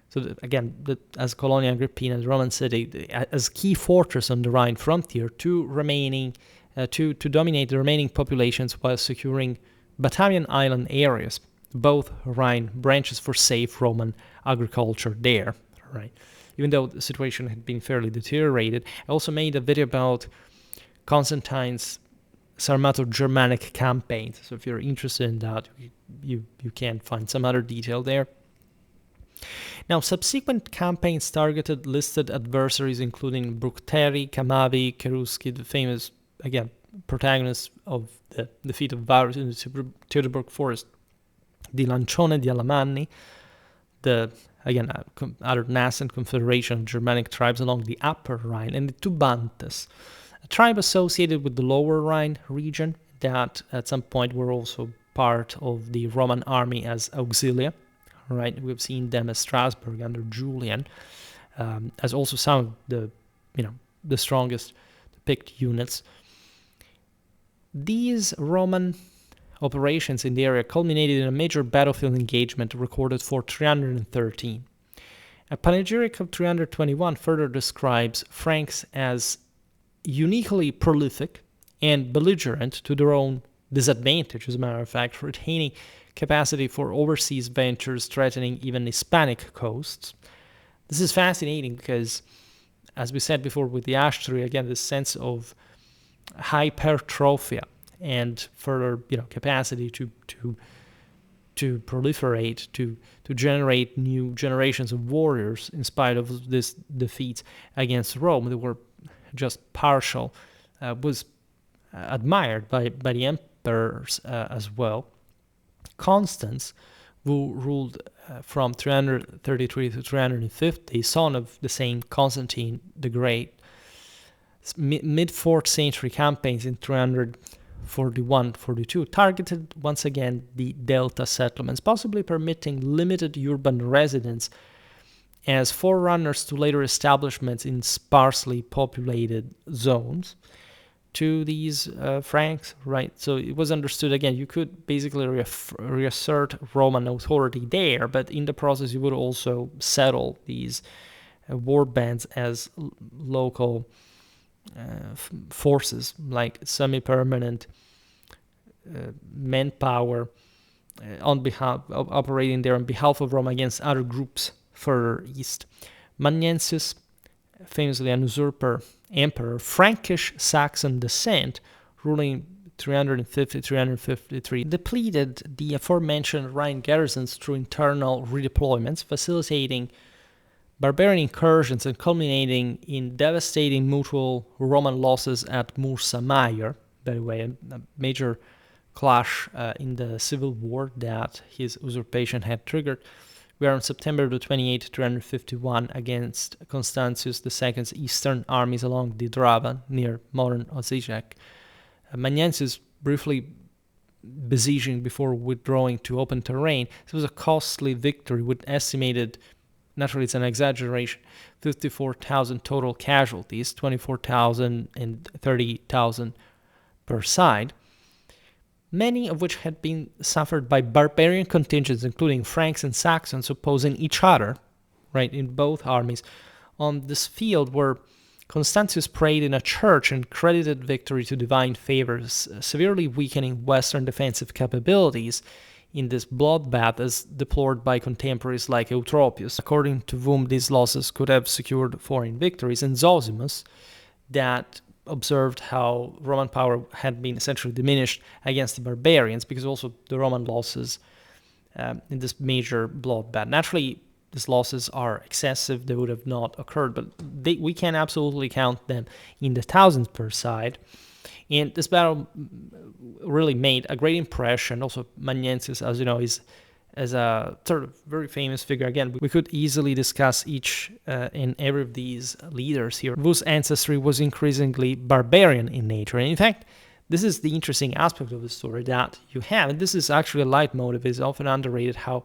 So again, as Colonia Agrippina, the Roman city, as key fortress on the Rhine frontier, to dominate the remaining populations while securing Batavian island areas, both Rhine branches, for safe Roman agriculture there, right? Even though the situation had been fairly deteriorated, I also made a video about Constantine's Sarmato-Germanic campaigns. So if you're interested in that, you can find some other detail there. Now, subsequent campaigns targeted listed adversaries, including Bructeri, Camavi, Cherusci, the famous, again, protagonists of the defeat of Varus in the Teutoburg forest, the Lancione di Alamanni, the, again, other nascent confederation of Germanic tribes along the Upper Rhine, and the Tubantes, a tribe associated with the Lower Rhine region that at some point were also part of the Roman army as auxilia. Right, we've seen them as Strasbourg under Julian, as also some of the strongest picked units. These Roman operations in the area culminated in a major battlefield engagement recorded for 313. A panegyric of 321 further describes Franks as uniquely prolific and belligerent to their own disadvantage, as a matter of fact, retaining capacity for overseas ventures threatening even Hispanic coasts. This is fascinating because, as we said before with the ash tree, again, this sense of hypertrophia and further, capacity to proliferate, to generate new generations of warriors in spite of this defeat against Rome that were just partial, was admired by the emperors as well. Constans, who ruled from 333 to 350, son of the same Constantine the Great, mid-4th century campaigns in 341-42 targeted once again the delta settlements, possibly permitting limited urban residence as forerunners to later establishments in sparsely populated zones. To these Franks, right? So it was understood, again, you could basically reassert Roman authority there, but in the process you would also settle these war bands as local forces, like semi-permanent manpower on behalf of operating there on behalf of Rome against other groups further east. Magnentius, famously an usurper emperor, Frankish-Saxon descent, ruling 350-353, depleted the aforementioned Rhine garrisons through internal redeployments, facilitating barbarian incursions and culminating in devastating mutual Roman losses at Mursa Major, by the way, a major clash in the civil war that his usurpation had triggered. We are on September the 28th, 351, against Constantius II's eastern armies along the Drava, near modern Osijek. Magnentius briefly besieging before withdrawing to open terrain. This was a costly victory with estimated, naturally it's an exaggeration, 54,000 total casualties, 24,000 and 30,000 per side, many of which had been suffered by barbarian contingents, including Franks and Saxons, opposing each other right, in both armies, on this field where Constantius prayed in a church and credited victory to divine favors, severely weakening Western defensive capabilities in this bloodbath as deplored by contemporaries like Eutropius, according to whom these losses could have secured foreign victories, and Zosimus, that observed how Roman power had been essentially diminished against the barbarians, because also the Roman losses in this major bloodbath. Naturally, these losses are excessive, they would have not occurred, but we can absolutely count them in the thousands per side. And this battle really made a great impression. Also, Magnentius, as you know, is as a sort of very famous figure. Again, we could easily discuss each and every of these leaders here, whose ancestry was increasingly barbarian in nature. And in fact, this is the interesting aspect of the story that you have, and this is actually a leitmotif, is often underrated, how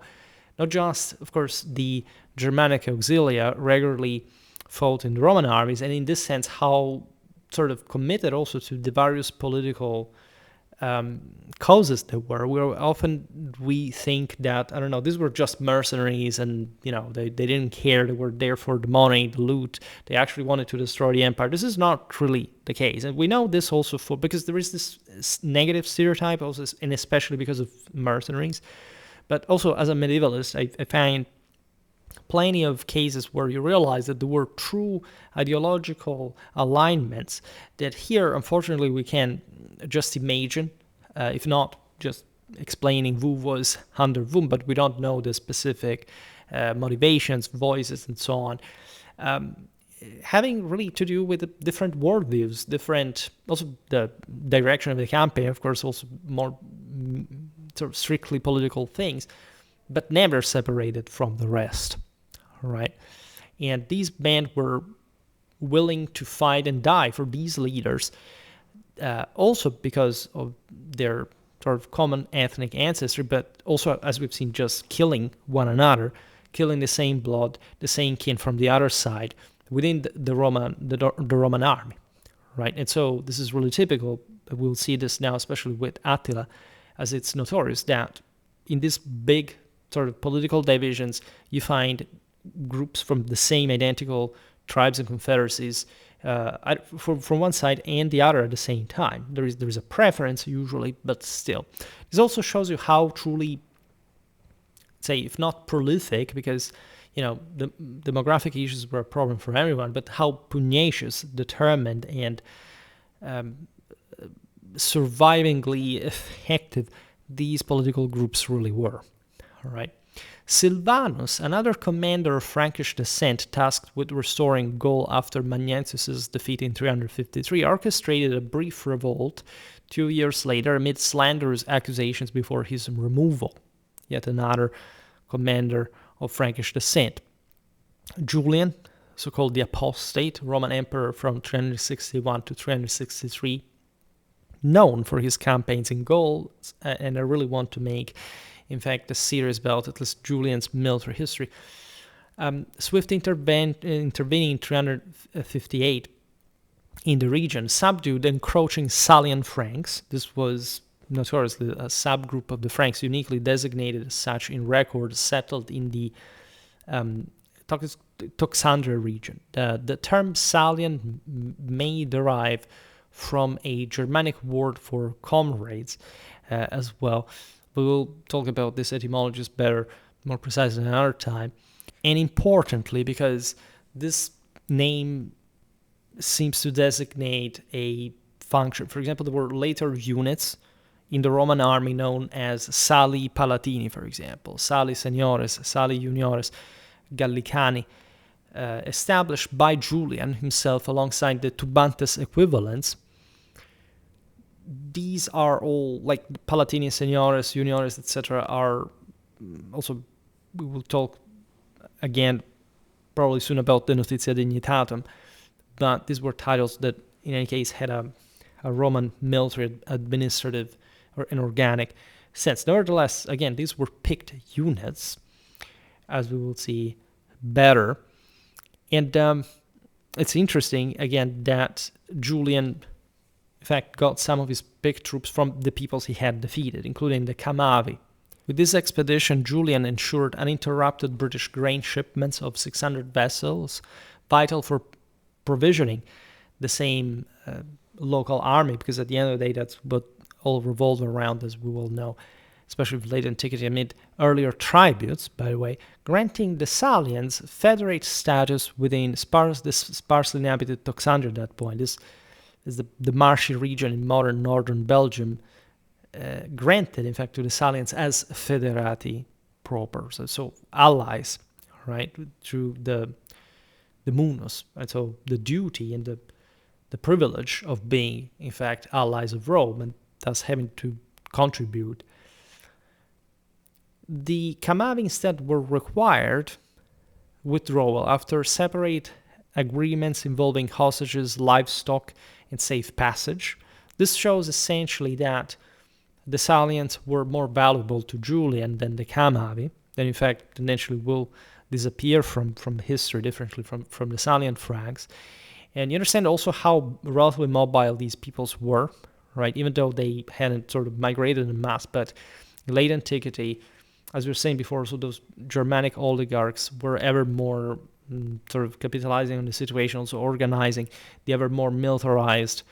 not just, of course, the Germanic auxilia regularly fought in the Roman armies, and in this sense, how sort of committed also to the various political causes there were. We think that, I don't know, these were just mercenaries and, you know, they didn't care, they were there for the money, the loot, they actually wanted to destroy the empire. This is not really the case. And we know this also because there is this negative stereotype also, and especially because of mercenaries. But also, as a medievalist, I find plenty of cases where you realize that there were true ideological alignments that here, unfortunately, we can just imagine, if not just explaining who was under whom, but we don't know the specific motivations, voices, and so on. Having really to do with different worldviews, different, also the direction of the campaign, of course, also more sort of strictly political things, but never separated from the rest, right? And these men were willing to fight and die for these leaders, also because of their sort of common ethnic ancestry, but also, as we've seen, just killing one another, killing the same blood, the same kin from the other side within the Roman army, right? And so this is really typical. We'll see this now, especially with Attila, as it's notorious that in these big sort of political divisions, you find groups from the same identical tribes and confederacies from one side and the other at the same time. There is a preference usually, but still. This also shows you how truly, say, if not prolific, because, you know, the demographic issues were a problem for everyone, but how pugnacious, determined, and survivingly effective these political groups really were. All right. Silvanus, another commander of Frankish descent tasked with restoring Gaul after Magnentius's defeat in 353, orchestrated a brief revolt 2 years later amid slanderous accusations before his removal. Yet another commander of Frankish descent. Julian, so-called the apostate, Roman emperor from 361 to 363, known for his campaigns in Gaul, and I really want to make, in fact, a series about at least Julian's military history. Swift intervening in 358 in the region, subdued encroaching Salian Franks. This was notoriously a subgroup of the Franks, uniquely designated as such in record, settled in the Toxandria region. The term Salian may derive from a Germanic word for comrades as well. We will talk about this etymologies better, more precisely another time. And importantly, because this name seems to designate a function. For example, there were later units in the Roman army known as Sali Palatini, for example, Sali Seniores, Sali Juniores, Gallicani, established by Julian himself alongside the Tubantes equivalents. These are all, like Palatini, Seniores, Juniores, etc., are also, we will talk again probably soon about the Notitia Dignitatum, but these were titles that in any case had a Roman military, administrative, or an organic sense. Nevertheless, again, these were picked units, as we will see better. And it's interesting, again, that Julian, in fact, got some of his picked troops from the peoples he had defeated, including the Camavi, With this expedition, Julian ensured uninterrupted British grain shipments of 600 vessels, vital for provisioning the same local army, because at the end of the day, that's what all revolved around, as we will know, especially with late antiquity amid earlier tributes, by the way, granting the Salians federate status within this sparsely inhabited Toxandria at that point. This is the marshy region in modern northern Belgium, granted, in fact, to the Salians as federati proper, so allies, right, through the munus, and so the duty and the privilege of being, in fact, allies of Rome, and thus having to contribute. The Camavi instead were required withdrawal after separate agreements involving hostages, livestock, and safe passage. This shows essentially that the Salians were more valuable to Julian than the Camavi, that in fact eventually will disappear from history differently from the Salian Franks. And you understand also how relatively mobile these peoples were, right? Even though they hadn't sort of migrated en masse, but in late antiquity, as we were saying before, so those Germanic oligarchs were ever more sort of capitalizing on the situation, also organizing the ever more militarized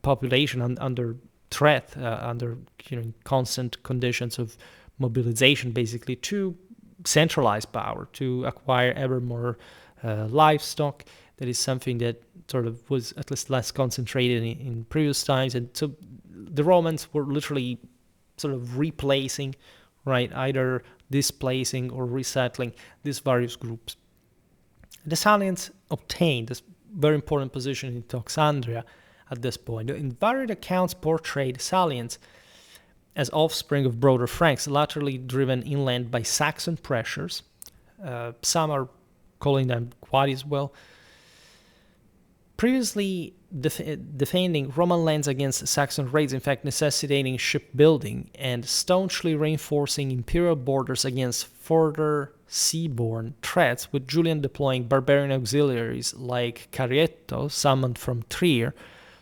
population under threat, under constant conditions of mobilization, basically, to centralize power, to acquire ever more livestock. That is something that sort of was at least less concentrated in previous times. And so the Romans were literally sort of replacing, right, either displacing or resettling these various groups. The Salians obtained this very important position in Toxandria at this point. In varied accounts portrayed Salians as offspring of broader Franks, laterally driven inland by Saxon pressures. Some are calling them quite as well. Previously defending Roman lands against Saxon raids, in fact necessitating shipbuilding and staunchly reinforcing imperial borders against further seaborne threats, with Julian deploying barbarian auxiliaries like Carietto, summoned from Trier,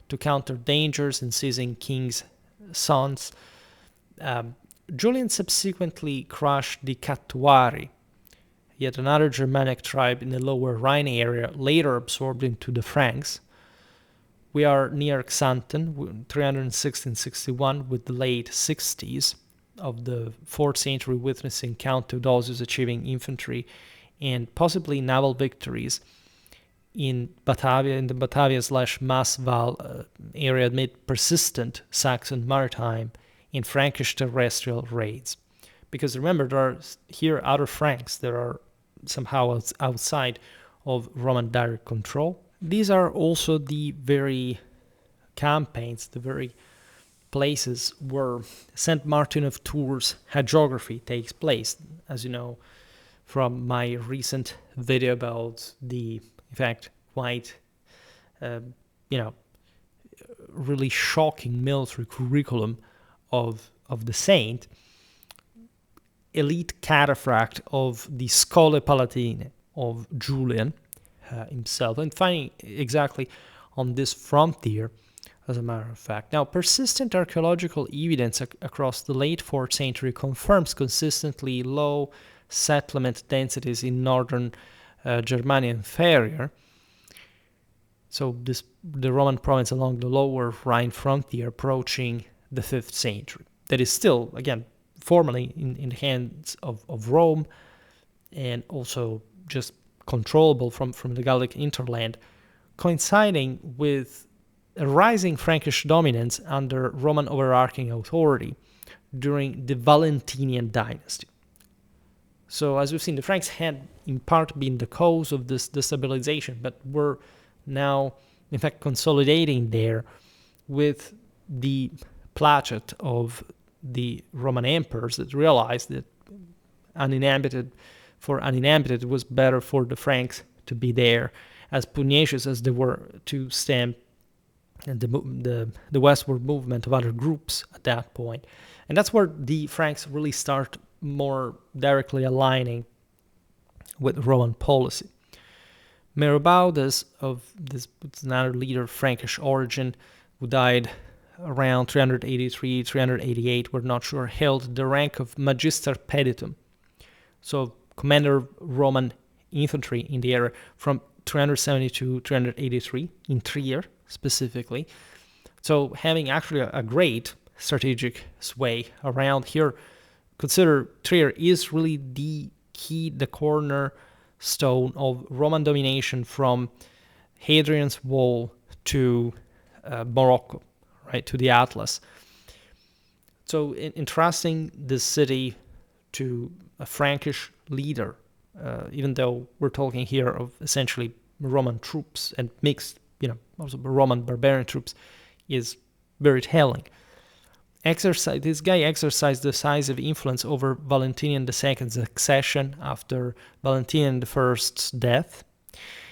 to counter dangers and seizing kings' sons. Julian subsequently crushed the Catuari, yet another Germanic tribe in the lower Rhine area, later absorbed into the Franks. We are near Xanten, 360-61, with the late 60s of the 4th century, witnessing Count Theodosius achieving infantry and possibly naval victories in Batavia, in the Batavia/Maasval area, amid persistent Saxon maritime and Frankish terrestrial raids. Because remember, there are here other Franks that are somehow outside of Roman direct control. These are also the very campaigns, the very places where St. Martin of Tours hagiography takes place. As you know from my recent video about the, in fact, quite, really shocking military curriculum of the saint, elite cataphract of the Schole Palatine of Julian himself, and finding exactly on this frontier, as a matter of fact. Now, persistent archaeological evidence across the late 4th century confirms consistently low settlement densities in northern Germania Inferior. So the Roman province along the lower Rhine frontier approaching the 5th century. That is still, again, formally in the hands of Rome, and also just controllable from the Gallic hinterland, coinciding with a rising Frankish dominance under Roman overarching authority during the Valentinian dynasty. So as we've seen, the Franks had in part been the cause of this destabilization, but were now, in fact, consolidating there with the plateau of the Roman emperors that realized that uninhabited it was better for the Franks to be there, as pugnacious as they were to stem the westward movement of other groups at that point. And that's where the Franks really start more directly aligning with Roman policy. Merobaudes, of this another leader of Frankish origin, who died around 383, 388, we're not sure, held the rank of Magister Peditum, so commander of Roman infantry in the area from 370 to 383 in Trier specifically. So having actually a great strategic sway around here. Consider Trier is really the key, the cornerstone of Roman domination from Hadrian's Wall to Morocco, right, to the Atlas. So entrusting this city to a Frankish leader, even though we're talking here of essentially Roman troops and mixed, also Roman barbarian troops, is very telling. This guy exercised decisive influence over Valentinian II's accession after Valentinian I's death,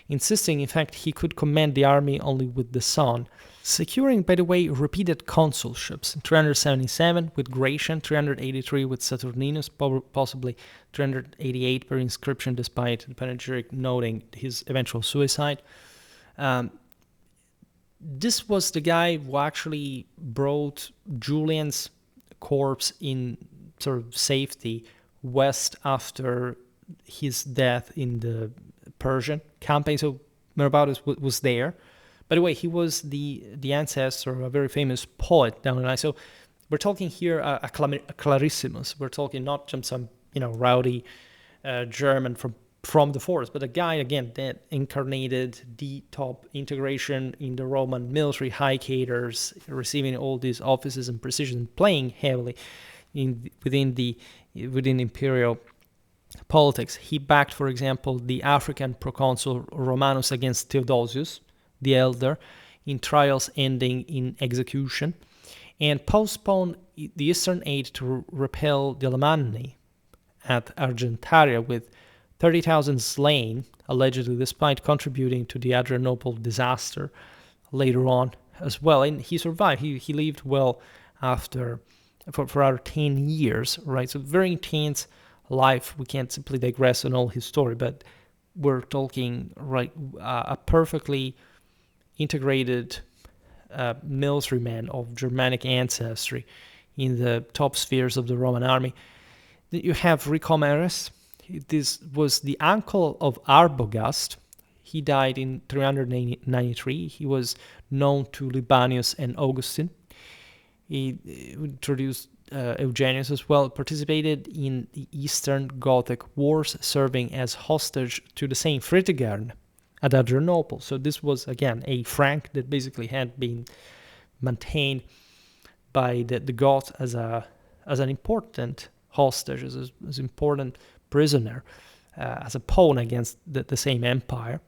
insisting, in fact, he could command the army only with the son, securing, by the way, repeated consulships, 377 with Gratian, 383 with Saturninus, possibly 388 per inscription, despite the panegyric noting his eventual suicide. This was the guy who actually brought Julian's corpse in sort of safety west after his death in the Persian campaign. So Merabaudus was there. By the way, he was the ancestor of a very famous poet down the line. So we're talking here a Clarissimus. We're talking not just some rowdy German from the forest, but a guy, again, that incarnated the top integration in the Roman military, high cadres, receiving all these offices and precision, playing heavily within imperial politics. He backed, for example, the African proconsul Romanus against Theodosius the Elder in trials ending in execution, and postponed the Eastern aid to repel the Alemanni at Argentaria with 30,000 slain, allegedly, despite contributing to the Adrianople disaster later on as well. And he survived. He lived well after, for other 10 years, right? So very intense life. We can't simply digress on all his story, but we're talking, right, a perfectly integrated military man of Germanic ancestry in the top spheres of the Roman army. Then you have Recomeres. This was the uncle of Arbogast. He died in 393. He was known to Libanius and Augustine. He introduced Eugenius as well, participated in the Eastern Gothic Wars, serving as hostage to the same Fritigern at Adrianople. So this was, again, a Frank that basically had been maintained by the Goths as an important hostage, as an important prisoner, as a pawn against the same empire.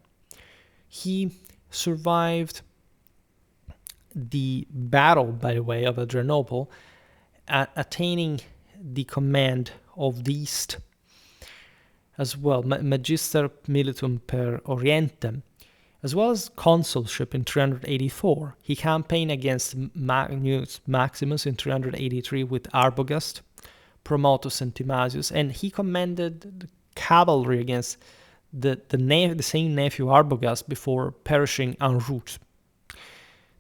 He survived the battle, by the way, of Adrianople, attaining the command of the East as well, Magister Militum per Orientem, as well as consulship in 384. He campaigned against Maximus in 383 with Arbogast, Promotus, and Timasius, and he commanded the cavalry against the same nephew Arbogast before perishing en route.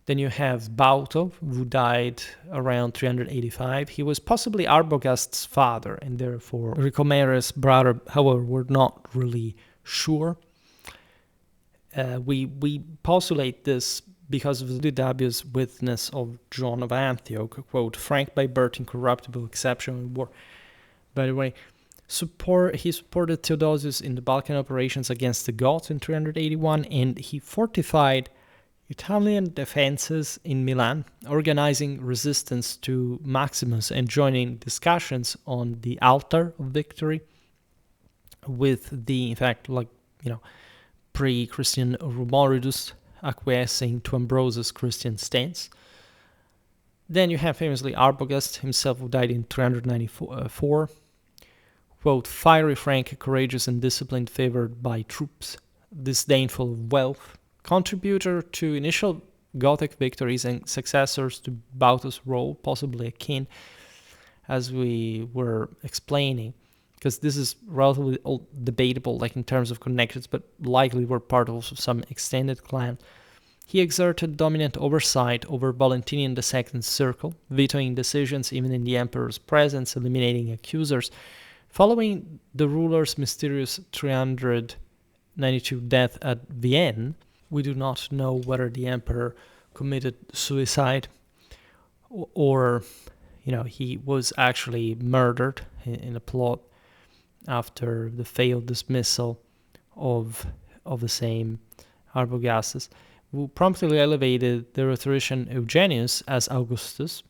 Then you have Bauto, who died around 385. He was possibly Arbogast's father, and therefore Recomeres' brother. However, we're not really sure. We postulate this because of Didabius' witness of John of Antioch, quote, "Frank by birth, incorruptible, exceptional in war." By the way, he supported Theodosius in the Balkan operations against the Goths in 381, and he fortified Italian defenses in Milan, organizing resistance to Maximus and joining discussions on the altar of victory with the, in fact, pre-Christian Rumoridus acquiescing to Ambrose's Christian stance. Then you have famously Arbogast himself, who died in 394. Quote, "Fiery Frank, courageous and disciplined, favored by troops, disdainful of wealth, contributor to initial Gothic victories and successors to Bauto's role, possibly akin, as we were explaining, because this is relatively debatable, like in terms of connections, but likely were part of some extended clan. He exerted dominant oversight over Valentinian II's circle, vetoing decisions even in the emperor's presence, eliminating accusers. Following the ruler's mysterious 392 death at Vienne, we do not know whether the emperor committed suicide or he was actually murdered in a plot after the failed dismissal of the same Arbogast, who promptly elevated the rhetorician Eugenius as Augustus.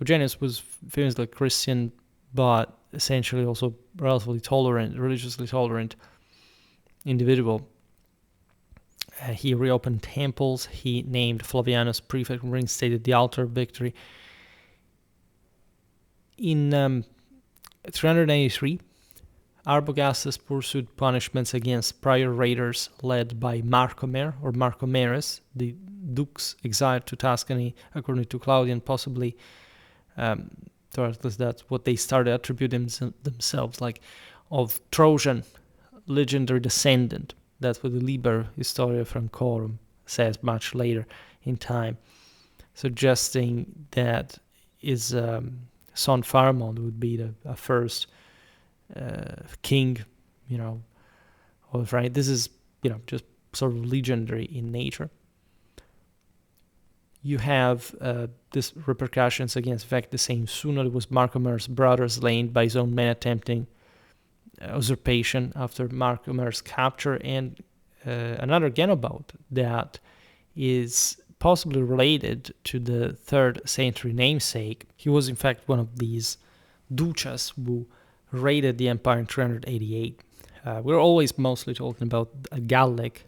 Eugenius was famously Christian, but essentially also relatively tolerant, religiously tolerant individual. He reopened temples, he named Flavianus prefect, and reinstated the altar of victory. In 383, Arbogast pursued punishments against prior raiders led by Marcomer or Marcomeres, the dukes exiled to Tuscany, according to Claudian, possibly, or at least that's what they started attributing themselves, like of Trojan legendary descendant. That's what the Liber Historia Francorum says much later in time, suggesting that his son Pharamond would be the first king, of right. This is, just sort of legendary in nature. You have these repercussions against, in fact, the same Synod. It was Marcomer's brother slain by his own men attempting usurpation after Marcomer's capture, and another Genobout that is possibly related to the 3rd century namesake. He was in fact one of these duchas who raided the empire in 388. We're always mostly talking about a Gallic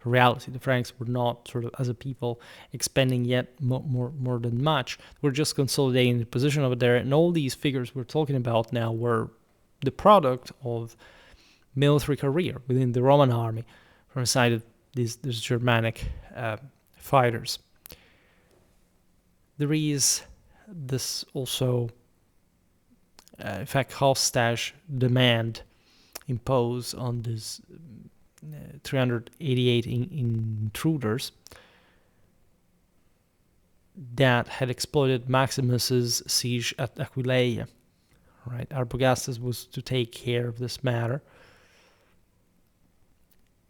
reality. The Franks were not sort of as a people expanding yet more than much. We're just consolidating the position over there, and all these figures we're talking about now were the product of military career within the Roman army from the side of these Germanic fighters. There is this also, in fact, hostage demand imposed on these 388 intruders that had exploited Maximus's siege at Aquileia. Right, Arbogast was to take care of this matter.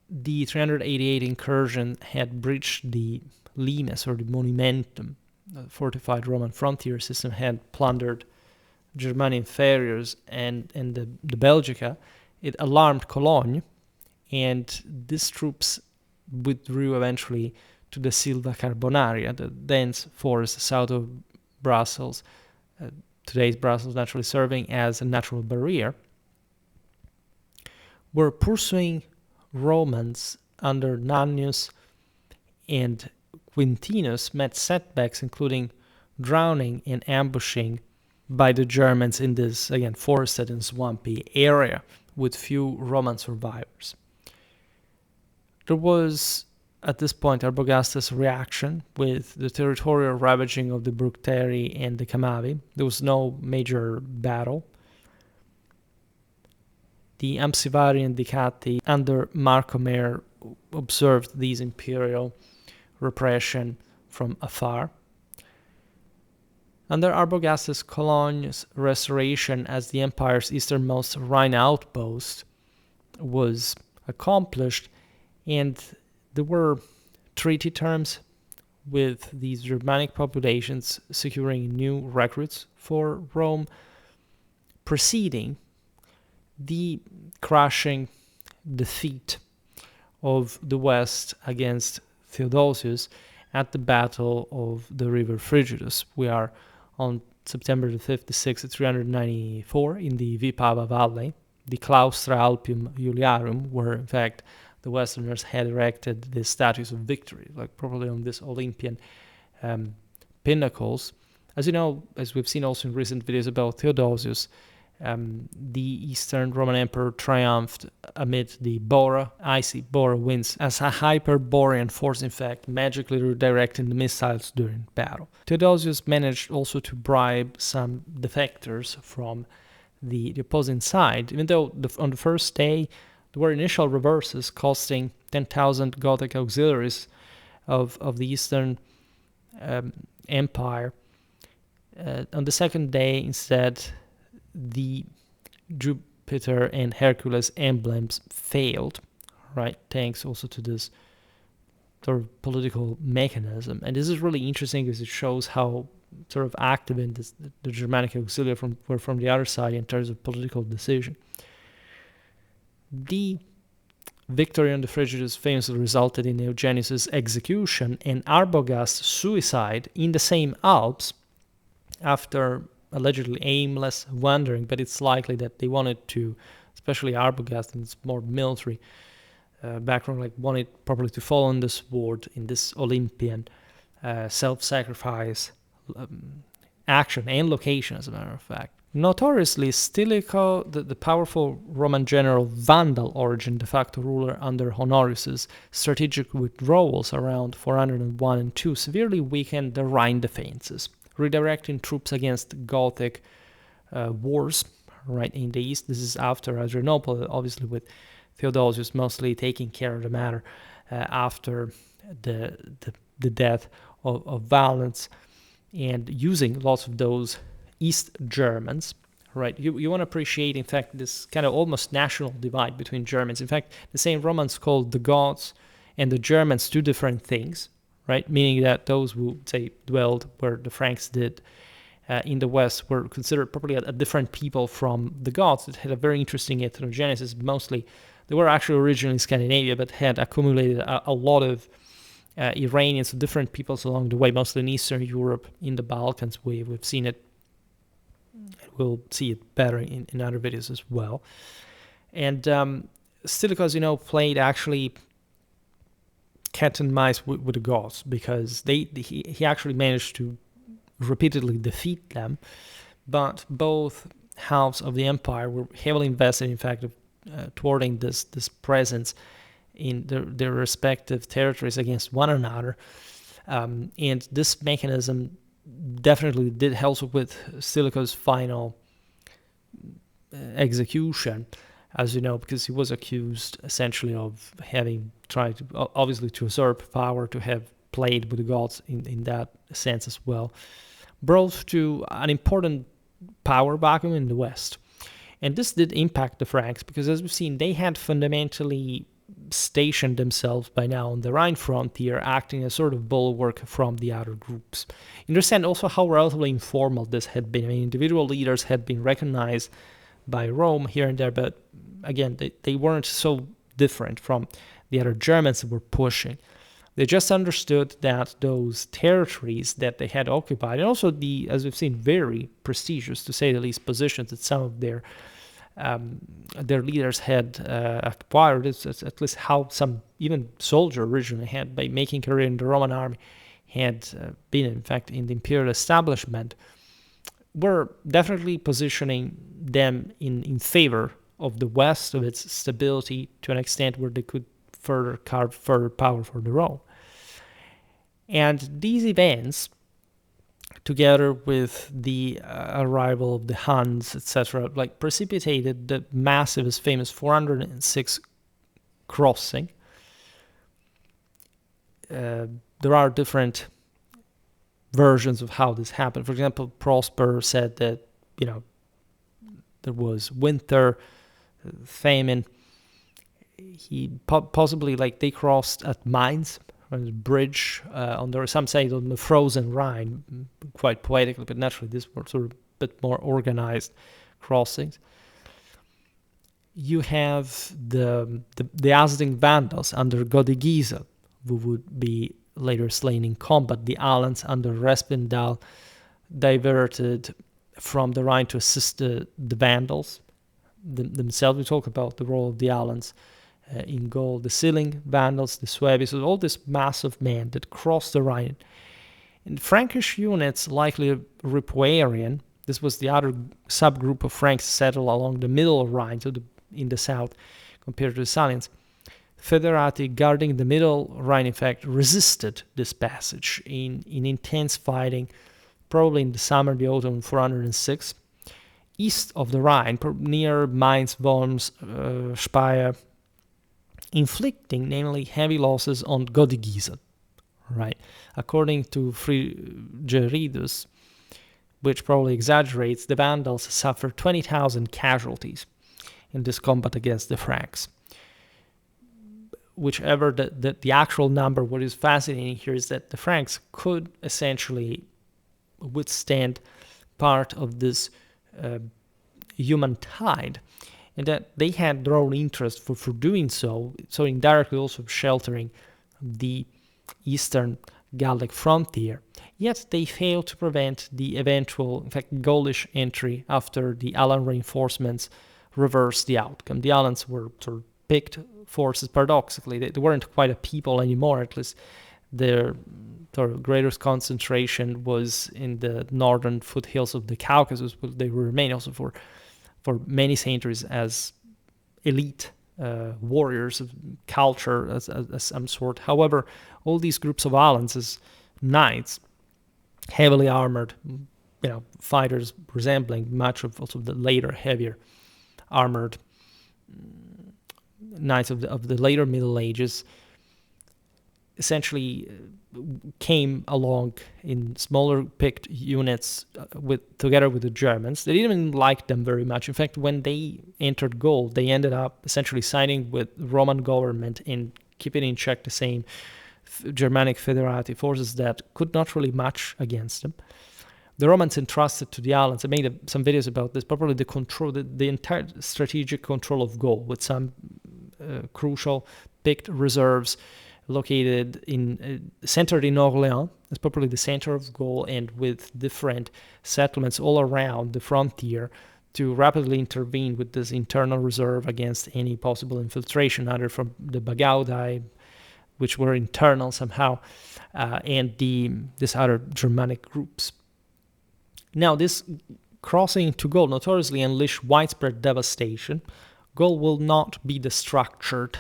The 388 incursion had breached the limes, or the monumentum, the fortified Roman frontier system, had plundered Germanic inferiors and the Belgica. It alarmed Cologne, and these troops withdrew eventually to the Silva Carbonaria, the dense forest south of Brussels. Today's Brussels naturally serving as a natural barrier, were pursuing Romans under Nannius and Quintinus met setbacks, including drowning and ambushing by the Germans in this, again, forested and swampy area with few Roman survivors. There was, at this point, Arbogast's reaction with the territorial ravaging of the Bructeri and the Camavi. There was no major battle. The Amsivari and Decati under Marcomer observed these imperial repression from afar. Under Arbogast's Cologne's restoration as the empire's easternmost Rhine outpost was accomplished, and there were treaty terms with these Germanic populations securing new recruits for Rome, preceding the crushing defeat of the West against Theodosius at the Battle of the River Frigidus. We are on September the 56th, 394, in the Vipava Valley, the Claustra Alpium Iuliarum, where in fact the Westerners had erected the statues of victory, like probably on these Olympian pinnacles. As you know, as we've seen also in recent videos about Theodosius, the Eastern Roman Emperor triumphed amid the icy Bora winds as a Hyperborean force, in fact, magically redirecting the missiles during battle. Theodosius managed also to bribe some defectors from the opposing side, even though on the first day there were initial reverses costing 10,000 Gothic auxiliaries of the Eastern Empire. On the second day, instead, the Jupiter and Hercules emblems failed, right? Thanks also to this sort of political mechanism. And this is really interesting because it shows how sort of active in this, the Germanic auxilia were from the other side in terms of political decision. The victory on the Frigids famously resulted in Eugenius' execution and Arbogast's suicide in the same Alps after allegedly aimless wandering, but it's likely that they wanted to, especially Arbogast and its more military background, like wanted probably to follow in this sword, in this Olympian self-sacrifice action and location, as a matter of fact. Notoriously, Stilicho, the powerful Roman general Vandal origin de facto ruler under Honorius' strategic withdrawals around 401 and 2 severely weakened the Rhine defenses, redirecting troops against Gothic wars right in the east. This is after Adrianople, obviously with Theodosius mostly taking care of the matter after the death of Valens, and using lots of those East Germans, right? You want to appreciate, in fact, this kind of almost national divide between Germans. In fact, the same Romans called the Goths and the Germans two different things, right? Meaning that those who, say, dwelled where the Franks did in the West were considered probably a different people from the Goths. It had a very interesting ethnogenesis. Mostly, they were actually originally in Scandinavia, but had accumulated a lot of Iranians, different peoples along the way, mostly in Eastern Europe, in the Balkans. We've seen it. We'll see it better in other videos as well. And Stilicho, played actually cat and mice with the Goths, because he actually managed to repeatedly defeat them. But both halves of the empire were heavily invested, in fact, thwarting this presence in their respective territories against one another. And this mechanism definitely did help with Stilicho's final execution, as you know, because he was accused essentially of having tried to, obviously, to usurp power, to have played with the gods in that sense as well, brought to an important power vacuum in the West. And this did impact the Franks, because as we've seen, they had fundamentally stationed themselves by now on the Rhine frontier, acting as sort of bulwark from the other groups. You understand also how relatively informal this had been. I mean, individual leaders had been recognized by Rome here and there, but again, they weren't so different from the other Germans that were pushing. They just understood that those territories that they had occupied, and also the, as we've seen, very prestigious, to say the least, positions that some of their leaders had acquired, at least how some even soldier originally had, by making career in the Roman army, had been, in fact, in the imperial establishment, were definitely positioning them in favor of the West, of its stability, to an extent where they could further carve further power for their own. And these events, together with the arrival of the Huns, etc., like precipitated the massive, famous 406 crossing. There are different versions of how this happened. For example, Prosper said that, there was winter, famine. He possibly, they crossed at Mainz, on the bridge, some say on the frozen Rhine, quite poetically, but naturally these were sort of a bit more organized crossings. You have the Asding Vandals under Godigisa, who would be later slain in combat. The Alans under Respindal diverted from the Rhine to assist the Vandals themselves. We talk about the role of the Alans in Gaul, the Silling Vandals, the Suebi, so all this mass of men that crossed the Rhine. And Frankish units, likely Ripuarian, this was the other subgroup of Franks settled along the middle of Rhine, so in the south, compared to the Salians. Federati guarding the middle Rhine, in fact, resisted this passage in intense fighting, probably in the summer, the autumn 406, east of the Rhine, near Mainz, Worms, Speyer, inflicting namely heavy losses on Godigisa, right? According to Frigeridus, which probably exaggerates, the Vandals suffered 20,000 casualties in this combat against the Franks. Whichever the actual number, what is fascinating here is that the Franks could essentially withstand part of this human tide, and that they had their own interest for doing so indirectly also sheltering the eastern Gallic frontier. Yet they failed to prevent the eventual, in fact, Gaulish entry after the Alan reinforcements reversed the outcome. The Alans were sort of picked forces, paradoxically. They weren't quite a people anymore, at least their sort of greatest concentration was in the northern foothills of the Caucasus, but they will remain also for many centuries as elite warriors of culture as some sort. However, all these groups of Alans as knights, heavily armored, fighters resembling much of also the later heavier armored knights of the later Middle Ages, essentially came along in smaller picked units together with the Germans. They didn't even like them very much. In fact, when they entered Gaul, they ended up essentially siding with the Roman government and keeping in check the same Germanic federative forces that could not really match against them. The Romans entrusted to the Alans, I made some videos about this, probably the entire strategic control of Gaul, with some crucial picked reserves located centered in Orléans. That's probably the center of Gaul, and with different settlements all around the frontier to rapidly intervene with this internal reserve against any possible infiltration, either from the Bagaudae, which were internal somehow, and these other Germanic groups. Now, this crossing to Gaul notoriously unleashed widespread devastation. Gaul will not be destructured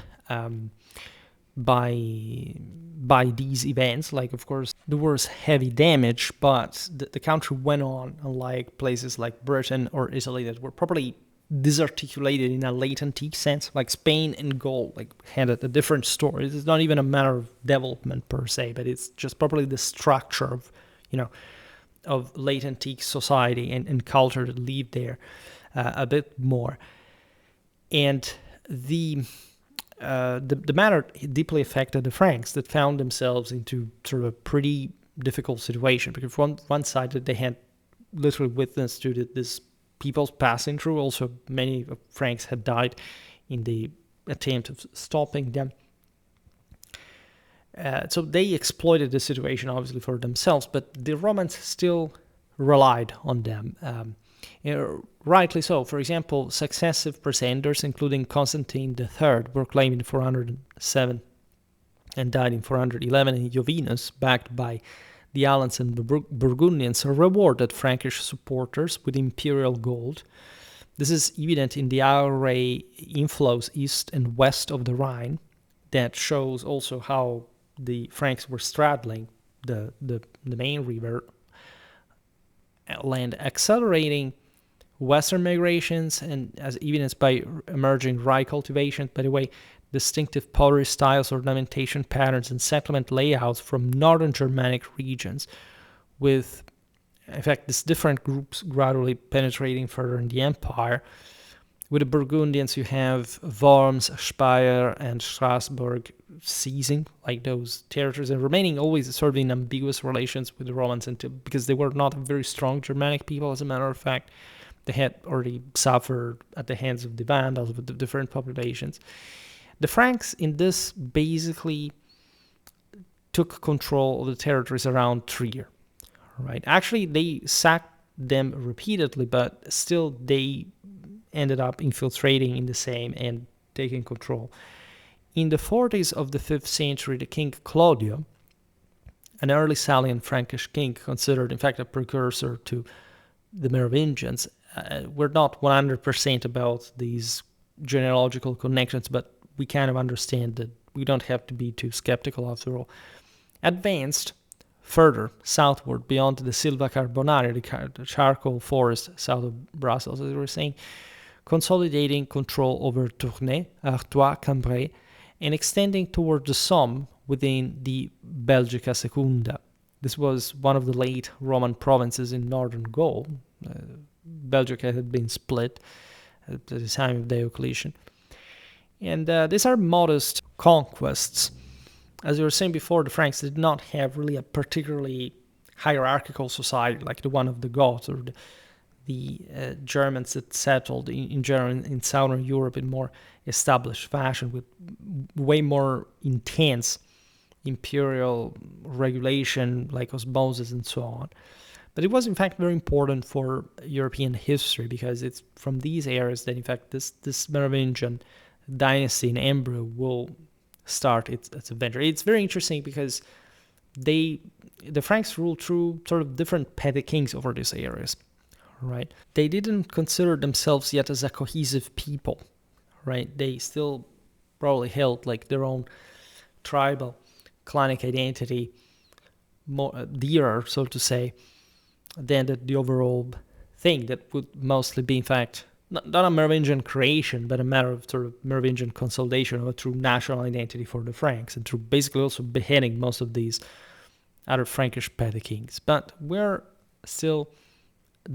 by these events. Like, of course, there was heavy damage, but the country went on, unlike places like Britain or Italy that were probably disarticulated in a late antique sense. Like Spain and Gaul had a different story. It's not even a matter of development per se, but it's just probably the structure of late antique society and culture that lived there a bit more. And the matter deeply affected the Franks, that found themselves into sort of a pretty difficult situation, because from one side that they had literally witnessed to this people's passing through. Also, many Franks had died in the attempt of stopping them. So they exploited the situation, obviously, for themselves, but the Romans still relied on them. Rightly so. For example, successive pretenders, including Constantine III, were claimed in 407 and died in 411, and Jovinus, backed by the Alans and Burgundians, rewarded Frankish supporters with imperial gold. This is evident in the array inflows east and west of the Rhine. That shows also how the Franks were straddling the main river land, accelerating western migrations, and as evidenced by emerging rye cultivation. By the way, distinctive pottery styles, ornamentation patterns, and settlement layouts from northern Germanic regions, with, in fact, these different groups gradually penetrating further in the empire. With the Burgundians, you have Worms, Speyer, and Strasbourg seizing those territories and remaining always sort of in ambiguous relations with the Romans, because they were not a very strong Germanic people. As a matter of fact, they had already suffered at the hands of the Vandals, with the different populations. The Franks in this basically took control of the territories around Trier, right? Actually, they sacked them repeatedly, but still they ended up infiltrating in the same and taking control. In the 40s of the 5th century, the king Claudio, an early Salian Frankish king, considered in fact a precursor to the Merovingians. We're not 100% about these genealogical connections, but we kind of understand that we don't have to be too skeptical after all. Advanced further southward beyond the Silva Carbonaria, the charcoal forest south of Brussels, as we were saying, consolidating control over Tournai, Artois, Cambrai, and extending toward the Somme, within the Belgica Secunda. This was one of the late Roman provinces in northern Gaul. Belgica had been split at the time of Diocletian. And these are modest conquests. As you were saying before, the Franks did not have really a particularly hierarchical society like the one of the Goths or the Germans that settled in general in southern Europe in more established fashion with way more intense imperial regulation like osmosis and so on. But it was in fact very important for European history because it's from these areas that in fact this Merovingian dynasty in embryo will start its adventure. It's very interesting because the Franks ruled through sort of different petty kings over these areas, right? They didn't consider themselves yet as a cohesive people, right? They still probably held like their own tribal, clanic identity more dearer, so to say, than the overall thing that would mostly be, in fact, not a Merovingian creation, but a matter of sort of Merovingian consolidation of a true national identity for the Franks, and through basically also beheading most of these other Frankish petty kings. But we're still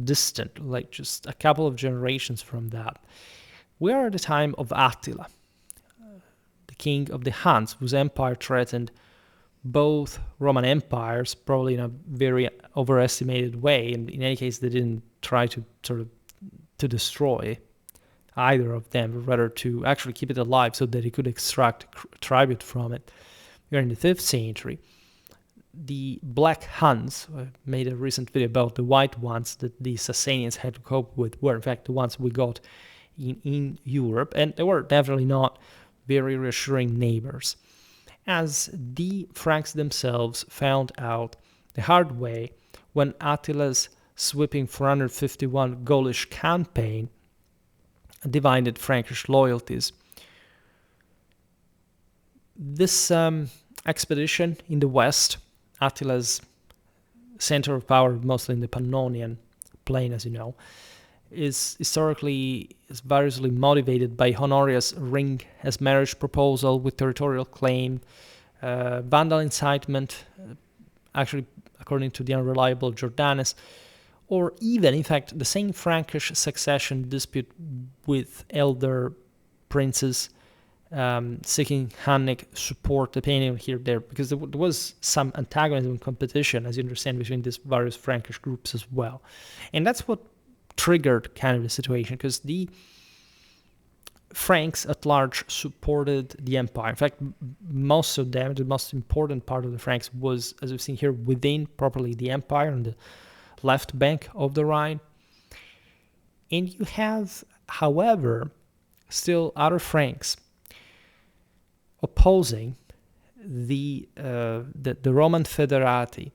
distant, like just a couple of generations from that. We are at the time of Attila, the king of the Huns, whose empire threatened both Roman empires, probably in a very overestimated way, and in any case they didn't try to sort of to destroy either of them, but rather to actually keep it alive so that he could extract tribute from it. We're in the 5th century. The Black Huns, I made a recent video about the white ones that the Sasanians had to cope with, were in fact the ones we got in Europe, and they were definitely not very reassuring neighbors. As the Franks themselves found out the hard way when Attila's sweeping 451 Gaulish campaign divided Frankish loyalties. This expedition in the west, Attila's center of power, mostly in the Pannonian plain, as you know, is variously motivated by Honorius' ring as marriage proposal with territorial claim, Vandal incitement, actually according to the unreliable Jordanus, or even, in fact, the same Frankish succession dispute with elder princes seeking Hunnic support, depending here there, because there was some antagonism and competition, as you understand, between these various Frankish groups as well. And that's what triggered kind of the situation, because the Franks at large supported the empire. In fact, most of them, the most important part of the Franks was, as we've seen here, within properly the empire on the left bank of the Rhine. And you have, however, still other Franks opposing the Roman Federati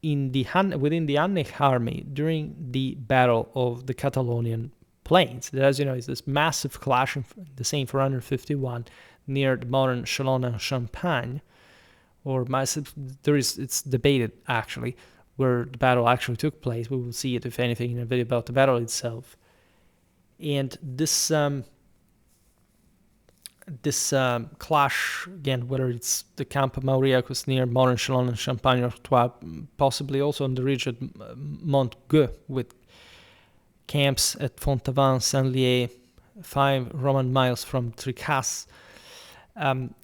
within the Hunnic army during the Battle of the Catalaunian plains. That, as you know, is this massive clash in the same 451 near the modern Chalon-en-Champagne, or massive. It's debated actually where the battle actually took place. We will see it, if anything, in a video about the battle itself. And this clash, again, whether it's the Camp Mauriacus near modern Chalon and Champagne, or possibly also in the region Montgueux, with camps at Fontavin, Saint-Lié, 5 Roman miles from Tricasse,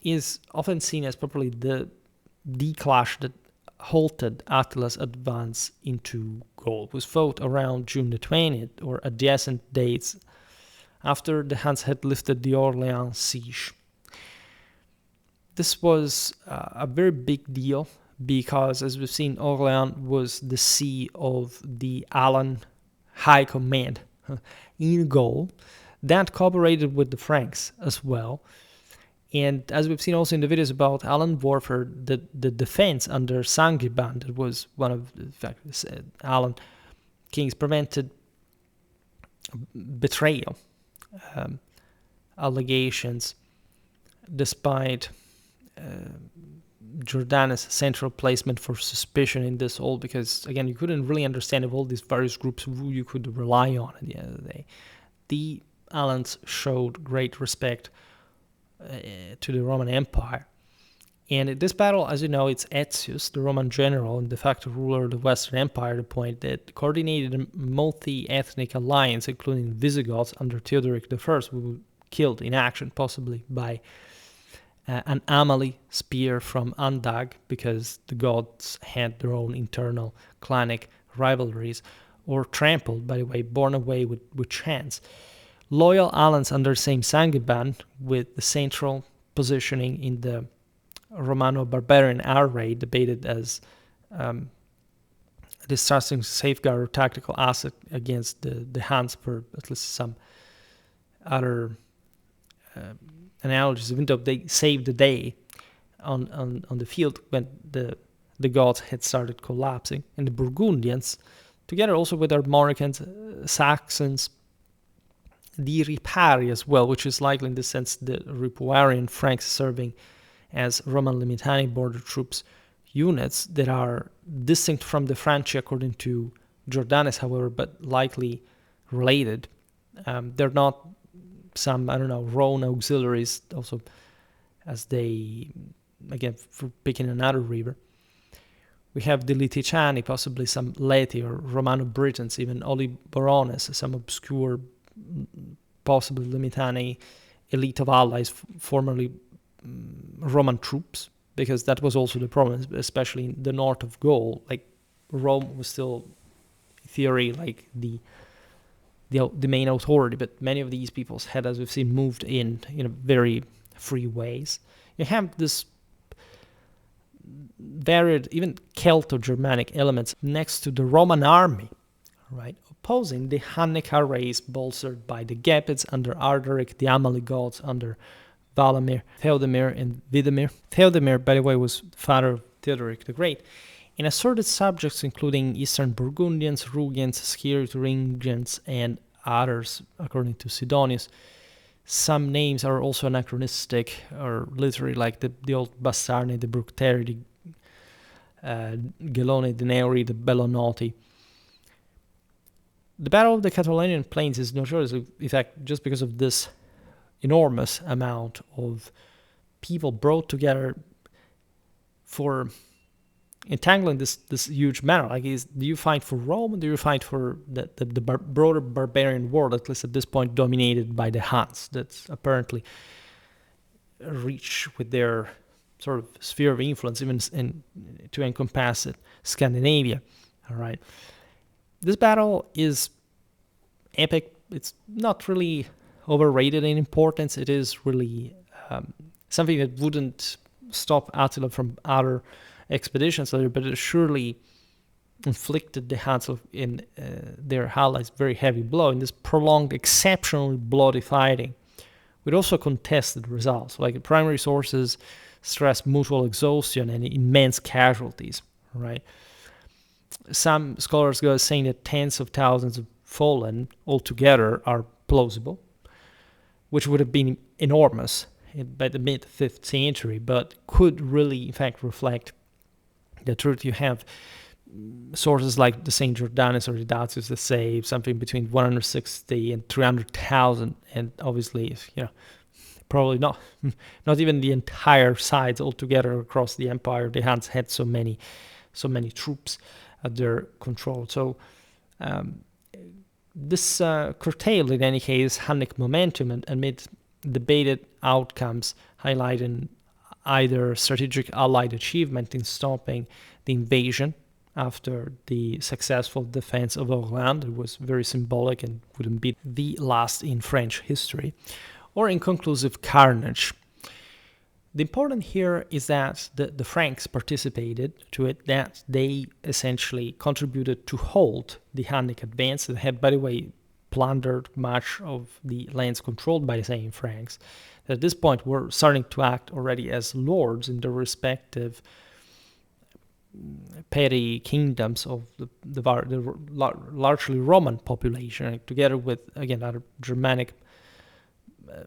is often seen as probably the clash that halted Attila's advance into Gaul. It was fought around June the 20th, or adjacent dates, after the Huns had lifted the Orleans siege. This was a very big deal because, as we've seen, Orleans was the seat of the Alan High Command in Gaul that cooperated with the Franks as well. And as we've seen also in the videos about Alan warfare, the defense under Sangiban, that was one of the Alan kings, prevented betrayal allegations, despite Jordanus' central placement for suspicion in this all, because again, you couldn't really understand of all these various groups who you could rely on at the end of the day. The Alans showed great respect to the Roman Empire, And in this battle, as you know, it's Aetius, the Roman general and de facto ruler of the Western Empire, the point that coordinated a multi-ethnic alliance, including Visigoths under Theodoric I, who were killed in action, possibly by an Amali spear from Andag, because the gods had their own internal clanic rivalries, or trampled, by the way, borne away with chance. Loyal alliance under same Sangiban, with the central positioning in the Romano-Barbarian air raid, debated as a distressing safeguard or tactical asset against the Huns, for at least some other analogies, even though they saved the day on the field when the Goths had started collapsing. And the Burgundians, together also with their Armoricans, Saxons, the Ripari as well, which is likely in the sense the Ripuarian Franks serving as Roman Limitani border troops units that are distinct from the Franci according to Jordanes, however, but likely related. They're not some, Rhone auxiliaries, also as they, again, for picking another river. We have the Liticiani, possibly some Leti or Romano-Britons, even Oliborones, some obscure, possibly Limitani elite of allies, formerly Roman troops, because that was also the problem, especially in the north of Gaul. Like, Rome was still, in theory, like the main authority, but many of these peoples had, as we've seen, moved in very free ways. You have this varied, even Celto-Germanic elements next to the Roman army, right, opposing the Hunnic arrays bolstered by the Gepids under Ardaric, the Amali Goths under Valamir, Theodemir, and Widemir. Theodemir, by the way, was father of Theodoric the Great, and assorted subjects including Eastern Burgundians, Rugians, Thuringians, and others, according to Sidonius. Some names are also anachronistic, or literally like the old Bassarni, the Bructeri, the Gelone, the Neuri, the Bellonoti. The Battle of the Catalaunian Plains is notorious, in fact, just because of this enormous amount of people brought together for entangling this huge matter. Like, do you fight for Rome, or do you fight for the broader barbarian world, at least at this point dominated by the Huns, that's apparently reach with their sort of sphere of influence even to encompass Scandinavia. All right, this battle is epic. It's not really overrated in importance. It is really something that wouldn't stop Attila from other expeditions later, but it surely inflicted the Huns in their allies very heavy blow in this prolonged, exceptionally bloody fighting, with also contested results. Like, primary sources stress mutual exhaustion and immense casualties. Right? Some scholars go saying that tens of thousands of fallen altogether are plausible, which would have been enormous by the mid-5th century, but could really, in fact, reflect the truth. You have sources like the St. Jordanus or the Datius that say something between 160 and 300,000, and obviously, probably not even the entire sides altogether across the empire. The Huns had so many troops at their control. So this curtailed, in any case, Hunnic momentum, and amid debated outcomes highlighting either strategic allied achievement in stopping the invasion after the successful defense of Orléans. It was very symbolic and wouldn't be the last in French history, or inconclusive carnage. The important here is that the Franks participated to it, that they essentially contributed to halt the Hunnic advance. They had, by the way, plundered much of the lands controlled by the same Franks, that at this point were starting to act already as lords in their respective petty kingdoms of the largely Roman population, together with, again, other Germanic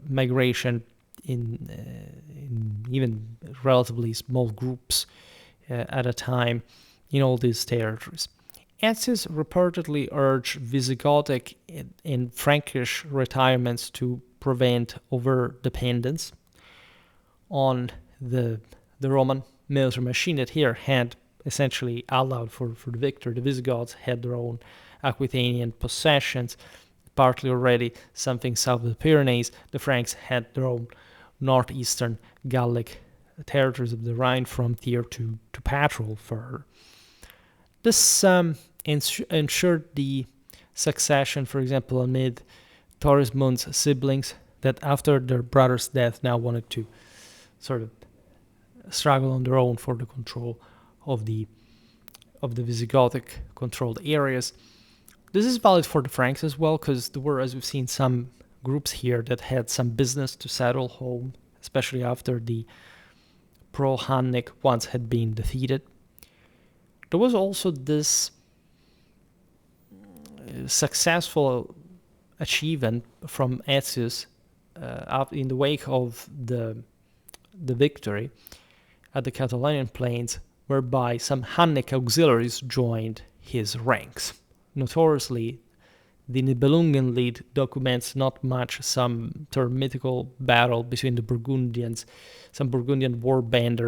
migration in even relatively small groups at a time in all these territories. Aetius reportedly urged Visigothic and Frankish retirements to prevent over-dependence on the the Roman military machine that here had essentially allowed for the victory. The Visigoths had their own Aquitanian possessions, partly already something south of the Pyrenees. The Franks had their own northeastern Gallic territories of the Rhine frontier to patrol further. This ensured the succession, for example, amid Torismund's siblings that after their brother's death now wanted to sort of struggle on their own for the control of the Visigothic controlled areas. This is valid for the Franks as well, because there were, as we've seen, some groups here that had some business to settle home, especially after the pro-Hunnic ones had been defeated. There was also this successful achievement from Aetius in the wake of the victory at the Catalaunian plains, whereby some Hunnic auxiliaries joined his ranks. Notoriously, the Nibelungen lead documents not much some sort of mythical battle between the Burgundians, some Burgundian warband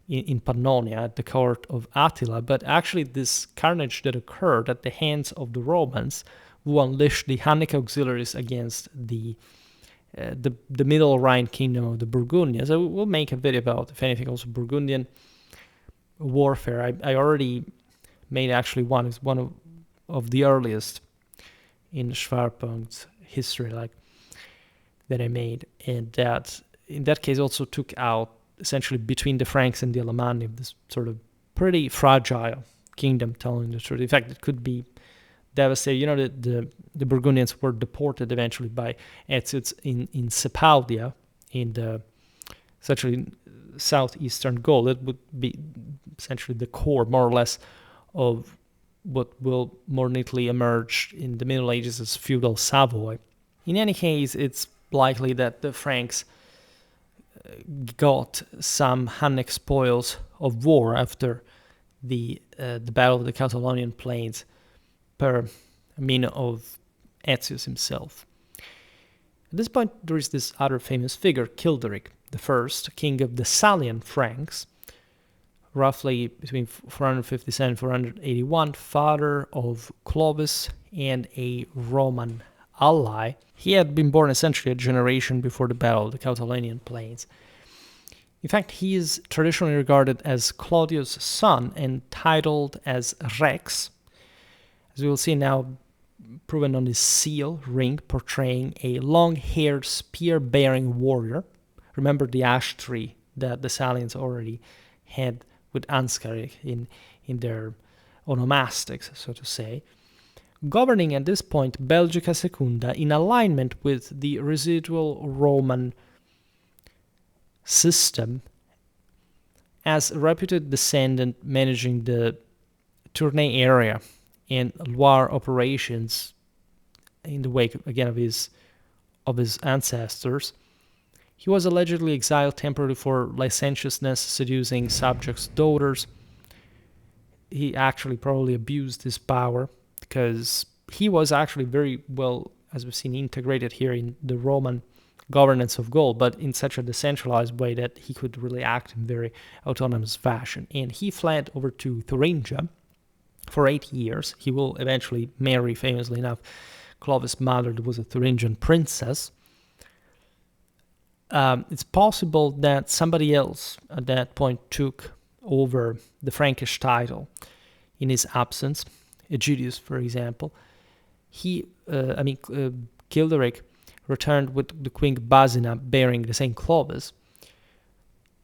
in Pannonia at the court of Attila, but actually this carnage that occurred at the hands of the Romans, who unleashed the Hunnic auxiliaries against the Middle Rhine kingdom of the Burgundians. I will make a video about, if anything, also Burgundian warfare. I already made actually one of the earliest in Schwerpunkt history, like that I made, and that in that case also took out essentially between the Franks and the Alemanni, this sort of pretty fragile kingdom, telling the truth. In fact, it could be devastated. You know, the Burgundians were deported eventually by Aetius in Sepaudia, in the essentially southeastern Gaul. That would be essentially the core, more or less, of what will more neatly emerge in the Middle Ages as feudal Savoy. In any case, it's likely that the Franks got some Hunnic spoils of war after the Battle of the Catalaunian plains, per mean of Aetius himself. At this point, there is this other famous figure, Childeric I, king of the Salian Franks, roughly between 457 and 481, father of Clovis and a Roman ally. He had been born essentially a generation before the Battle of the Catalaunian plains. In fact, he is traditionally regarded as Claudius' son and titled as Rex, as we will see now proven on his seal ring, portraying a long-haired spear-bearing warrior. Remember the ash tree that the Salians already had with Ansgaric in their onomastics, so to say, governing at this point Belgica Secunda in alignment with the residual Roman system, as a reputed descendant managing the Tournai area and Loire operations in the wake, again, of his ancestors. He was allegedly exiled temporarily for licentiousness, seducing subjects' daughters. He actually probably abused his power, because he was actually very well, as we've seen, integrated here in the Roman governance of Gaul, but in such a decentralized way that he could really act in very autonomous fashion. And he fled over to Thuringia for 8 years. He will eventually marry, famously enough, Clovis' mother, who was a Thuringian princess. It's possible that somebody else at that point took over the Frankish title in his absence. Egidius, for example. Childeric returned with the Queen Basina bearing the same Clovis,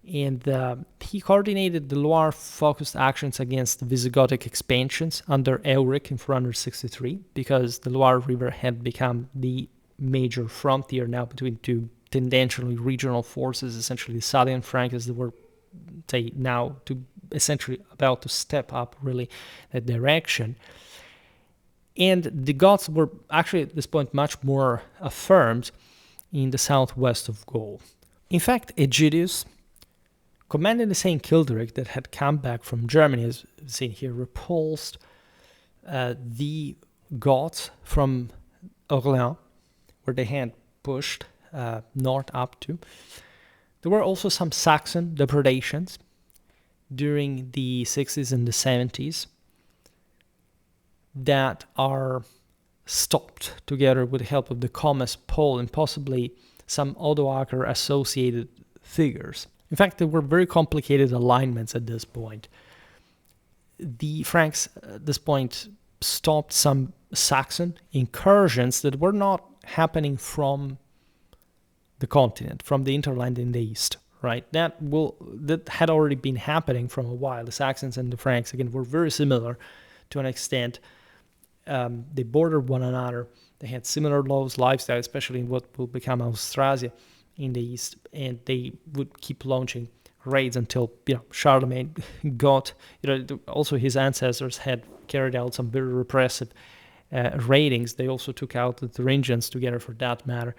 and he coordinated the Loire-focused actions against the Visigothic expansions under Euric in 463, because the Loire River had become the major frontier now between two tendentially regional forces, essentially the Salian Franks, that were, say, now essentially about to step up really that direction. And the Goths were actually at this point much more affirmed in the southwest of Gaul. In fact, Egidius commanded the same Childeric that had come back from Germany, as seen here, repulsed the Goths from Orléans, where they had pushed north up to. There were also some Saxon depredations during the 60s and the 70s that are stopped together with the help of the Comes Pole and possibly some Odoacer associated figures. In fact, there were very complicated alignments at this point. The Franks at this point stopped some Saxon incursions that were not happening from the continent, from the hinterland in the east, right? That had already been happening from a while. The Saxons and the Franks, again, were very similar to an extent. They bordered one another. They had similar laws, lifestyle, especially in what will become Austrasia in the east, and they would keep launching raids until Charlemagne got. Also his ancestors had carried out some very repressive raidings. They also took out the Thuringians together, for that matter.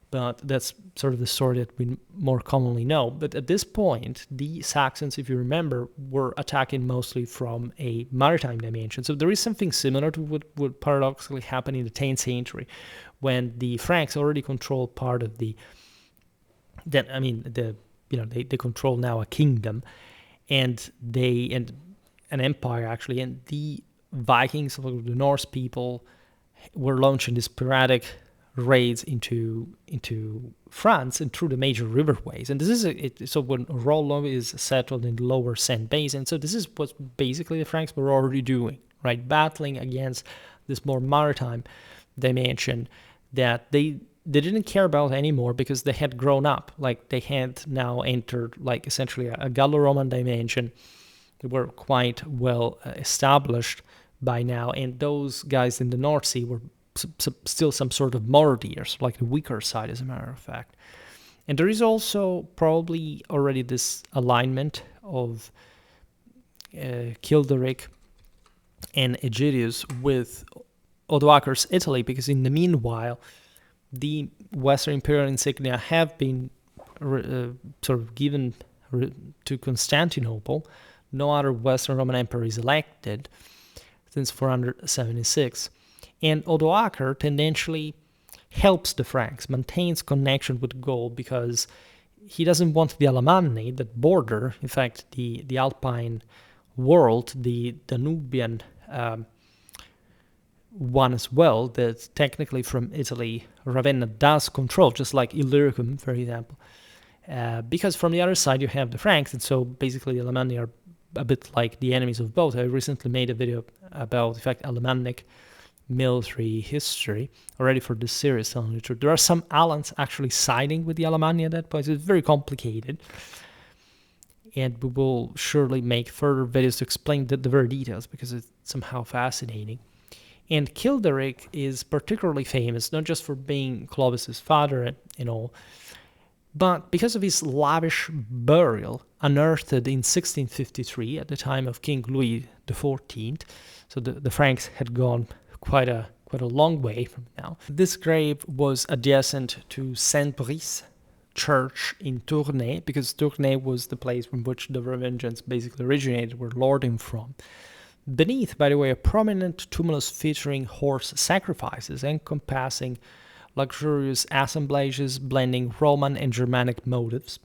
But that's sort of the story that we more commonly know. But at this point, the Saxons, if you remember, were attacking mostly from a maritime dimension. So there is something similar to what would paradoxically happen in the 10th century, when the Franks already controlled part of they control now a kingdom, and an empire actually, and the Vikings, the Norse people, were launching these sporadic raids into France and through the major riverways. And this is so when Rollo is settled in the lower Seine basin. So this is what basically the Franks were already doing, right? Battling against this more maritime dimension that they didn't care about anymore, because they had grown up. Like, they had now entered like essentially a Gallo-Roman dimension. They were quite well established by now, and those guys in the North Sea were still some sort of martyrs, like the weaker side, as a matter of fact. And there is also probably already this alignment of Childeric and Aegidius with Odoacer's Italy, because in the meanwhile, the Western Imperial insignia have been sort of given to Constantinople. No other Western Roman emperor is elected since 476. And Odoacer tendentially helps the Franks, maintains connection with Gaul, because he doesn't want the Alemanni that border, in fact, the Alpine world, the Danubian one as well, that technically from Italy Ravenna does control, just like Illyricum, for example. Because from the other side you have the Franks, and so basically the Alemanni are a bit like the enemies of both. I recently made a video about, in fact, Alemannic military history already for this series on literature. There are some Alans actually siding with the Alemanni at that point. It's very complicated, and we will surely make further videos to explain the very details, because it's somehow fascinating. And Childeric is particularly famous, not just for being Clovis's father and all, but because of his lavish burial unearthed in 1653 at the time of King Louis XIV. So the Franks had gone quite a long way from now. This grave was adjacent to Saint-Brice church in Tournai, because Tournai was the place from which the Revengeance basically originated, were lording from. Beneath, by the way, a prominent tumulus featuring horse sacrifices, encompassing luxurious assemblages blending Roman and Germanic motives.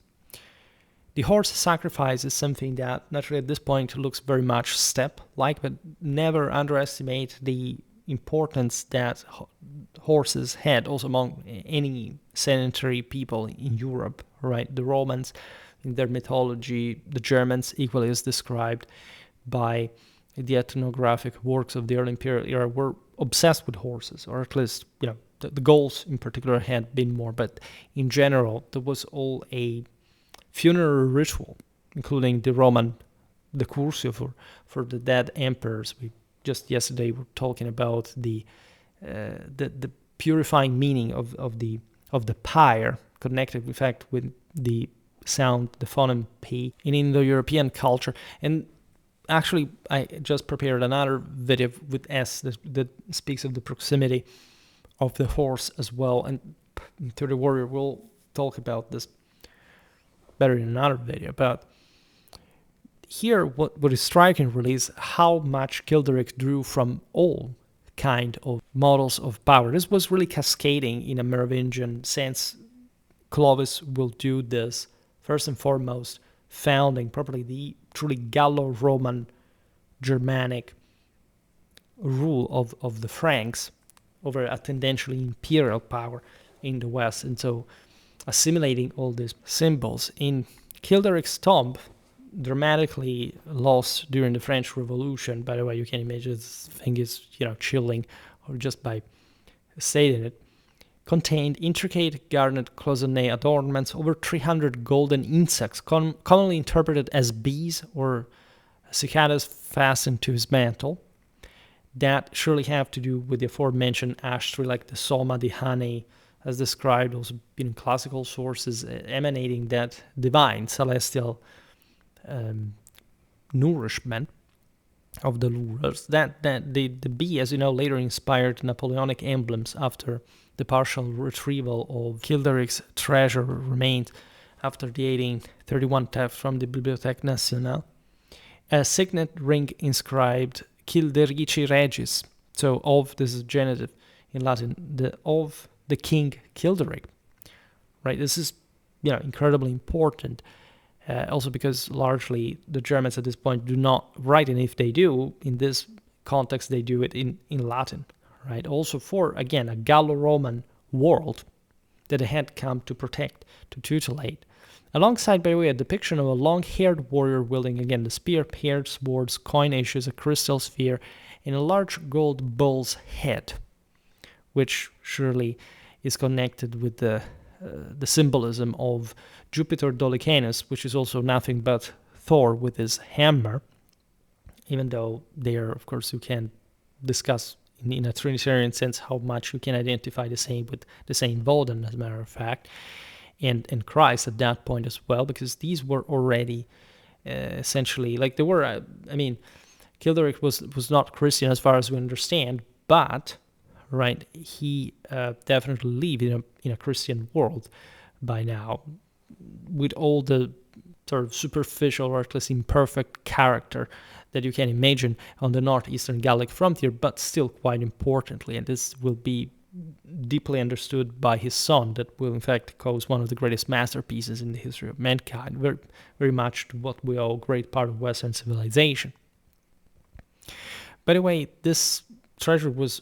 The horse sacrifice is something that naturally at this point looks very much steppe-like, but never underestimate the importance that horses had also among any sedentary people in Europe, right? The Romans, in their mythology, the Germans equally as described by the ethnographic works of the early imperial era, were obsessed with horses, or at least, the Gauls in particular had been more, but in general, there was all a funeral ritual, including the Roman decursio for the dead emperors. We just yesterday were talking about the purifying meaning of the pyre, connected in fact with the sound, the phoneme P in Indo-European culture. And actually, I just prepared another video with S that speaks of the proximity of the horse as well. And to the warrior, we'll talk about this better in another video. But here, what is striking really is how much Childeric drew from all kind of models of power. This was really cascading in a Merovingian sense. Clovis will do this first and foremost, founding properly the truly Gallo-Roman Germanic rule of the Franks over a tendentially imperial power in the West, and so assimilating all these symbols. In Childeric's tomb, dramatically lost during the French Revolution, by the way, you can imagine this thing is, chilling, or just by stating it, contained intricate garnet cloisonné adornments, over 300 golden insects, commonly interpreted as bees or cicadas fastened to his mantle, that surely have to do with the aforementioned ash tree, like the soma di honey, as described also in classical sources, emanating that divine celestial nourishment of the lures. That the bee, as you know, later inspired Napoleonic emblems after the partial retrieval of Childeric's treasure remains after the 1831 theft from the Bibliothèque Nationale. A signet ring inscribed Childerici Regis, so of, this is genitive in Latin, of the King Childeric, right? This is, incredibly important, also because largely the Germans at this point do not write, and if they do, in this context, they do it in Latin, right? Also for, again, a Gallo-Roman world that they had come to protect, to tutelate. Alongside, by the way, a depiction of a long-haired warrior wielding, again, the spear, paired swords, coinages, a crystal sphere, and a large gold bull's head, which surely is connected with the symbolism of Jupiter Dolicanus, which is also nothing but Thor with his hammer, even though there, of course, you can discuss in a Trinitarian sense how much you can identify the same with the Saint Woden, as a matter of fact, and Christ at that point as well, because these were already essentially, like they were, Childeric was not Christian as far as we understand, but, right, he definitely lived in a Christian world by now, with all the sort of superficial or at least imperfect character that you can imagine on the northeastern Gallic frontier, but still quite importantly, and this will be deeply understood by his son, that will in fact cause one of the greatest masterpieces in the history of mankind, very, very much to what we owe a great part of Western civilization. By the way, this treasure was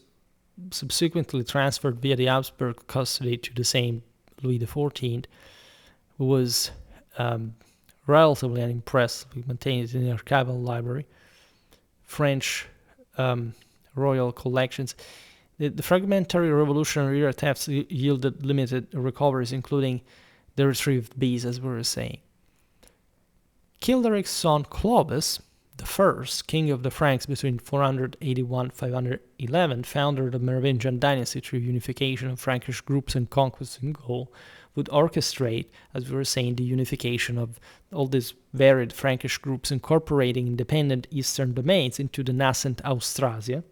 subsequently transferred via the Habsburg custody to the same Louis XIV, who was relatively unimpressed. We maintained it in the archival library, French royal collections. The fragmentary revolutionary era thefts yielded limited recoveries, including the retrieved bees, as we were saying. Childeric's son Clovis, the first king of the Franks between 481-511, founder of the Merovingian dynasty through unification of Frankish groups and conquests in Gaul, would orchestrate, as we were saying, the unification of all these varied Frankish groups, incorporating independent eastern domains into the nascent Austrasia,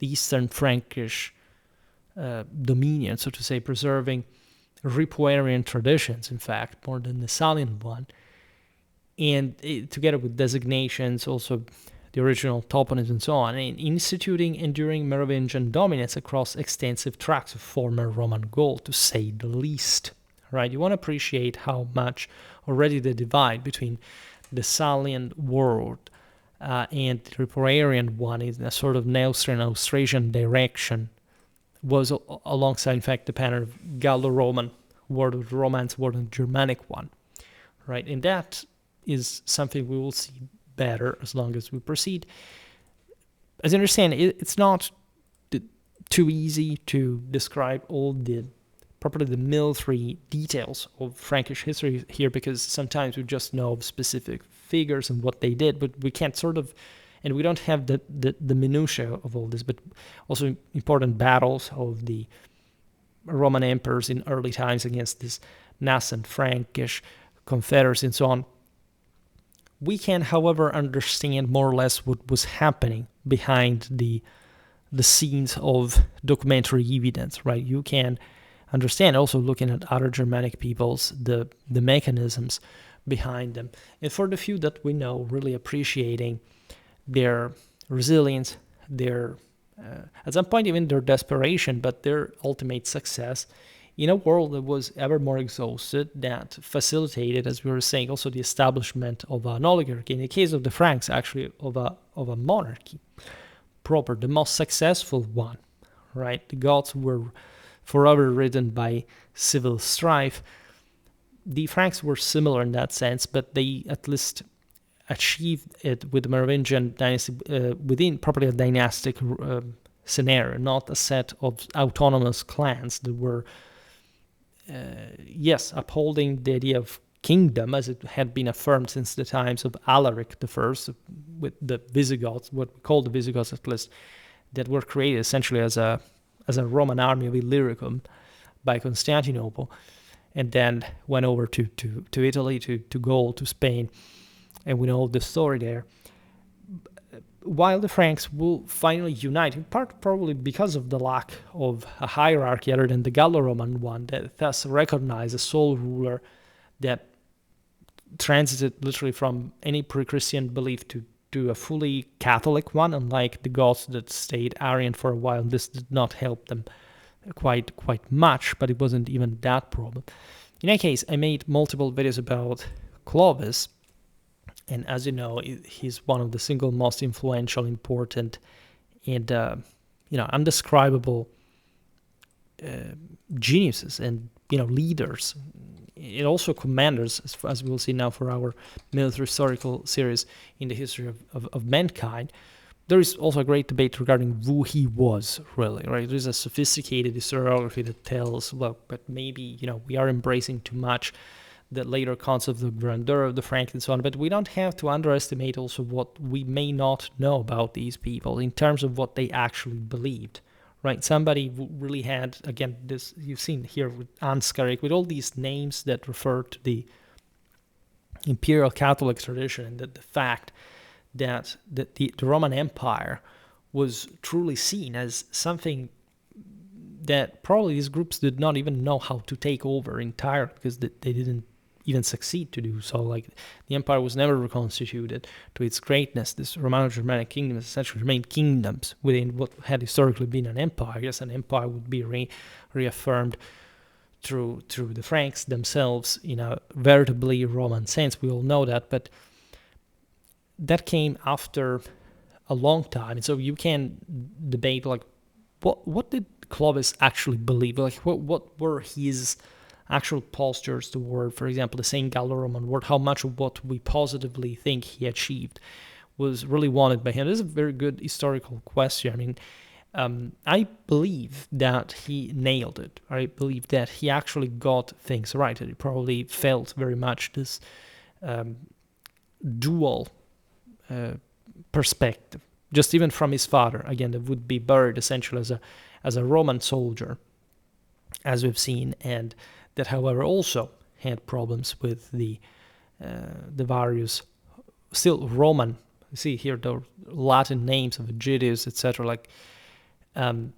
the eastern Frankish dominion, so to say, preserving Ripuarian traditions, in fact, more than the Salian one, and together with designations, also the original toponyms and so on, and instituting enduring Merovingian dominance across extensive tracts of former Roman Gaul, to say the least. Right? You want to appreciate how much already the divide between the Salian world and the Ripuarian one in a sort of Neustrian-Austrasian direction was alongside, in fact, the pattern of Gallo-Roman world, of the Romance world, and Germanic one. Right? And that is something we will see better as long as we proceed. As you understand, it's not too easy to describe all the military details of Frankish history here, because sometimes we just know of specific figures and what they did, but we can't and we don't have the minutiae of all this, but also important battles of the Roman emperors in early times against this nascent Frankish confederacy and so on. We can, however, understand more or less what was happening behind the scenes of documentary evidence, right? You can understand, also looking at other Germanic peoples, the mechanisms behind them. And for the few that we know, really appreciating their resilience, their, at some point even their desperation, but their ultimate success in a world that was ever more exhausted, that facilitated, as we were saying, also the establishment of an oligarchy. In the case of the Franks, actually of a monarchy proper, the most successful one, right? The Goths were forever ridden by civil strife. The Franks were similar in that sense, but they at least achieved it with the Merovingian dynasty within properly a dynastic scenario, not a set of autonomous clans that were, upholding the idea of kingdom as it had been affirmed since the times of Alaric I, with the Visigoths, what we call the Visigoths at least, that were created essentially as a Roman army of Illyricum by Constantinople, and then went over to Italy, to Gaul, to Spain, and we know the story there. While the Franks will finally unite, in part probably because of the lack of a hierarchy other than the Gallo-Roman one, that thus recognized a sole ruler that transited literally from any pre-Christian belief to a fully Catholic one, unlike the Goths that stayed Arian for a while. This did not help them quite much, but it wasn't even that problem. In any case, I made multiple videos about Clovis, and as you know, he's one of the single most influential, important, and undescribable geniuses and leaders, and also commanders, as we'll see now for our military historical series in the history of mankind. There is also a great debate regarding who he was, really, right? There's a sophisticated historiography that tells, well, but maybe, we are embracing too much the later concept of the grandeur of the Franks and so on, but we don't have to underestimate also what we may not know about these people in terms of what they actually believed, right? Somebody who really had, again, this you've seen here with Ansgaric, with all these names that refer to the imperial Catholic tradition, and that the fact that the Roman Empire was truly seen as something that probably these groups did not even know how to take over entirely, because they didn't even succeed to do so. Like, the empire was never reconstituted to its greatness. This Romano-Germanic kingdom essentially remained kingdoms within what had historically been an empire. Yes, an empire would be reaffirmed through the Franks themselves in a veritably Roman sense. We all know that, but that came after a long time. And so you can debate, like, what did Clovis actually believe? Like, what were his actual postures toward, for example, the same Gallo-Roman world? How much of what we positively think he achieved was really wanted by him? This is a very good historical question. I mean, I believe that he nailed it. I believe that he actually got things right. He probably felt very much this dual perspective, just even from his father, again, that would be buried essentially as a Roman soldier, as we've seen, and that, however, also had problems with the various still Roman. You see here the Latin names of Aegidius, etc., like in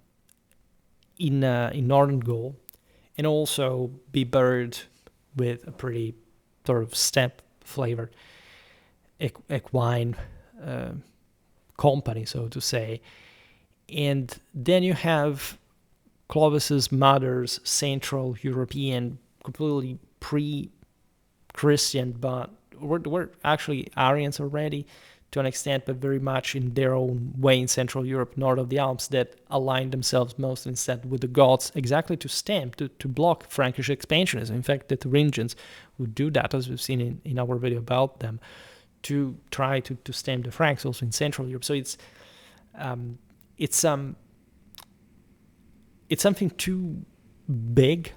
northern Gaul, and also be buried with a pretty sort of steppe-flavored equine company, so to say. And then you have Clovis's mother's Central European, completely pre-Christian, but were actually Arians already to an extent, but very much in their own way in Central Europe, north of the Alps, that aligned themselves most instead with the Goths, exactly to block Frankish expansionism. In fact, the Thuringians would do that, as we've seen in our video about them, to try to stem the Franks also in Central Europe. So it's something too big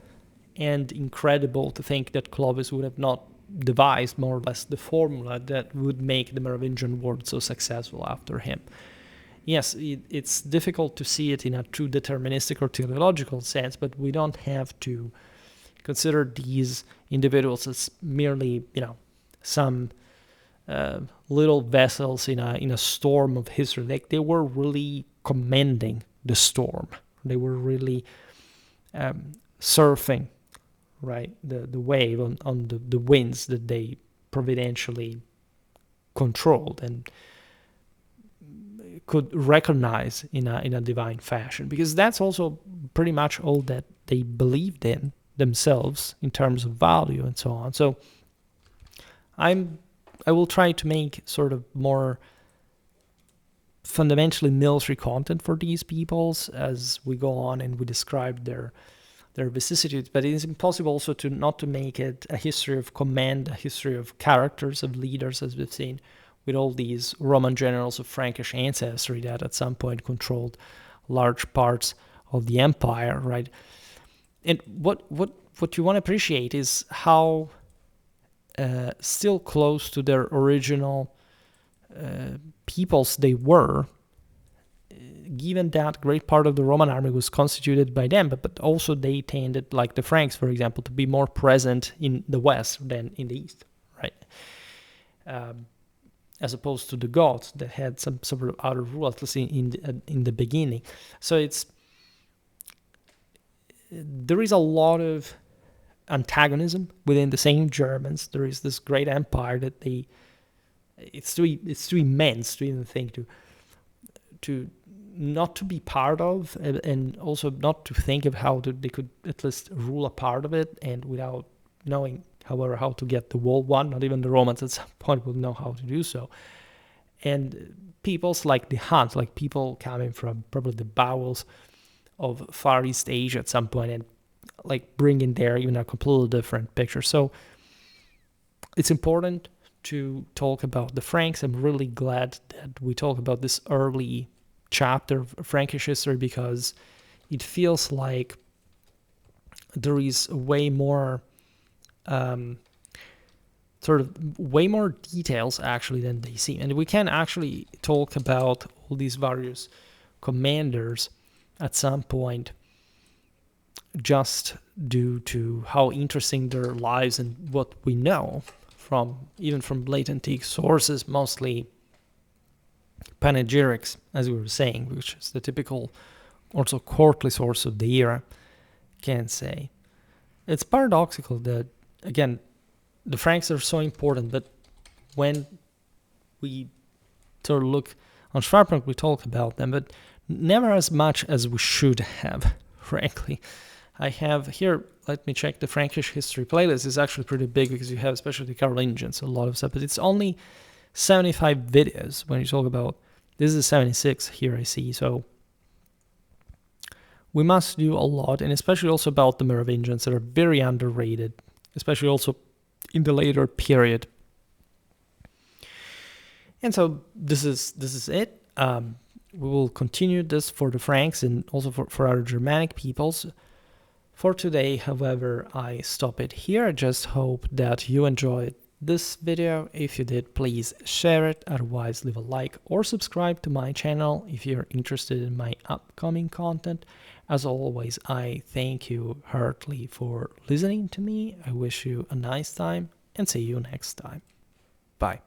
and incredible to think that Clovis would have not devised more or less the formula that would make the Merovingian world so successful after him. Yes, it's difficult to see it in a true deterministic or teleological sense, but we don't have to consider these individuals as merely, some little vessels in a storm of history. Like, they were really commanding the storm. They were really surfing, right, the wave on the winds that they providentially controlled and could recognize in a divine fashion. Because that's also pretty much all that they believed in themselves in terms of value and so on. So I will try to make sort of more fundamentally military content for these peoples as we go on and we describe their vicissitudes, but it is impossible also to not to make it a history of command, a history of characters, of leaders, as we've seen with all these Roman generals of Frankish ancestry that at some point controlled large parts of the empire, right? And what you want to appreciate is how still close to their original peoples they were, given that great part of the Roman army was constituted by them, but also they tended, like the Franks, for example, to be more present in the west than in the east, right? As opposed to the Goths that had some sort of outer rule, at least in the beginning. So there is a lot of antagonism within the same Germans. There is this great empire that it's too immense to even think to not to be part of, and also not to think of how they could at least rule a part of it, and without knowing, however, how to get the whole one. Not even the Romans at some point will know how to do so. And peoples like the Huns, like people coming from probably the bowels of Far East Asia at some point, and like bringing there even a completely different picture. So it's important to talk about the Franks. I'm really glad that we talk about this early chapter of Frankish history, because it feels like there is way more way more details actually than they seem, and we can actually talk about all these various commanders at some point just due to how interesting their lives and what we know even from late antique sources, mostly panegyrics, as we were saying, which is the typical also courtly source of the era, can say. It's paradoxical that, again, the Franks are so important, but when we sort of look on Schwerpunkt, we talk about them, but never as much as we should have, frankly. I have here, let me check, the Frankish history playlist is actually pretty big, because you have especially the Carolingians, a lot of stuff, but it's only 75 videos when you talk about, this is 76 here I see, so we must do a lot, and especially also about the Merovingians that are very underrated, especially also in the later period. And so this is it. We will continue this for the Franks and also for other Germanic peoples. For today, however, I stop it here. I just hope that you enjoyed this video. If you did, please share it. Otherwise, leave a like or subscribe to my channel if you're interested in my upcoming content. As always, I thank you heartily for listening to me. I wish you a nice time and see you next time. Bye.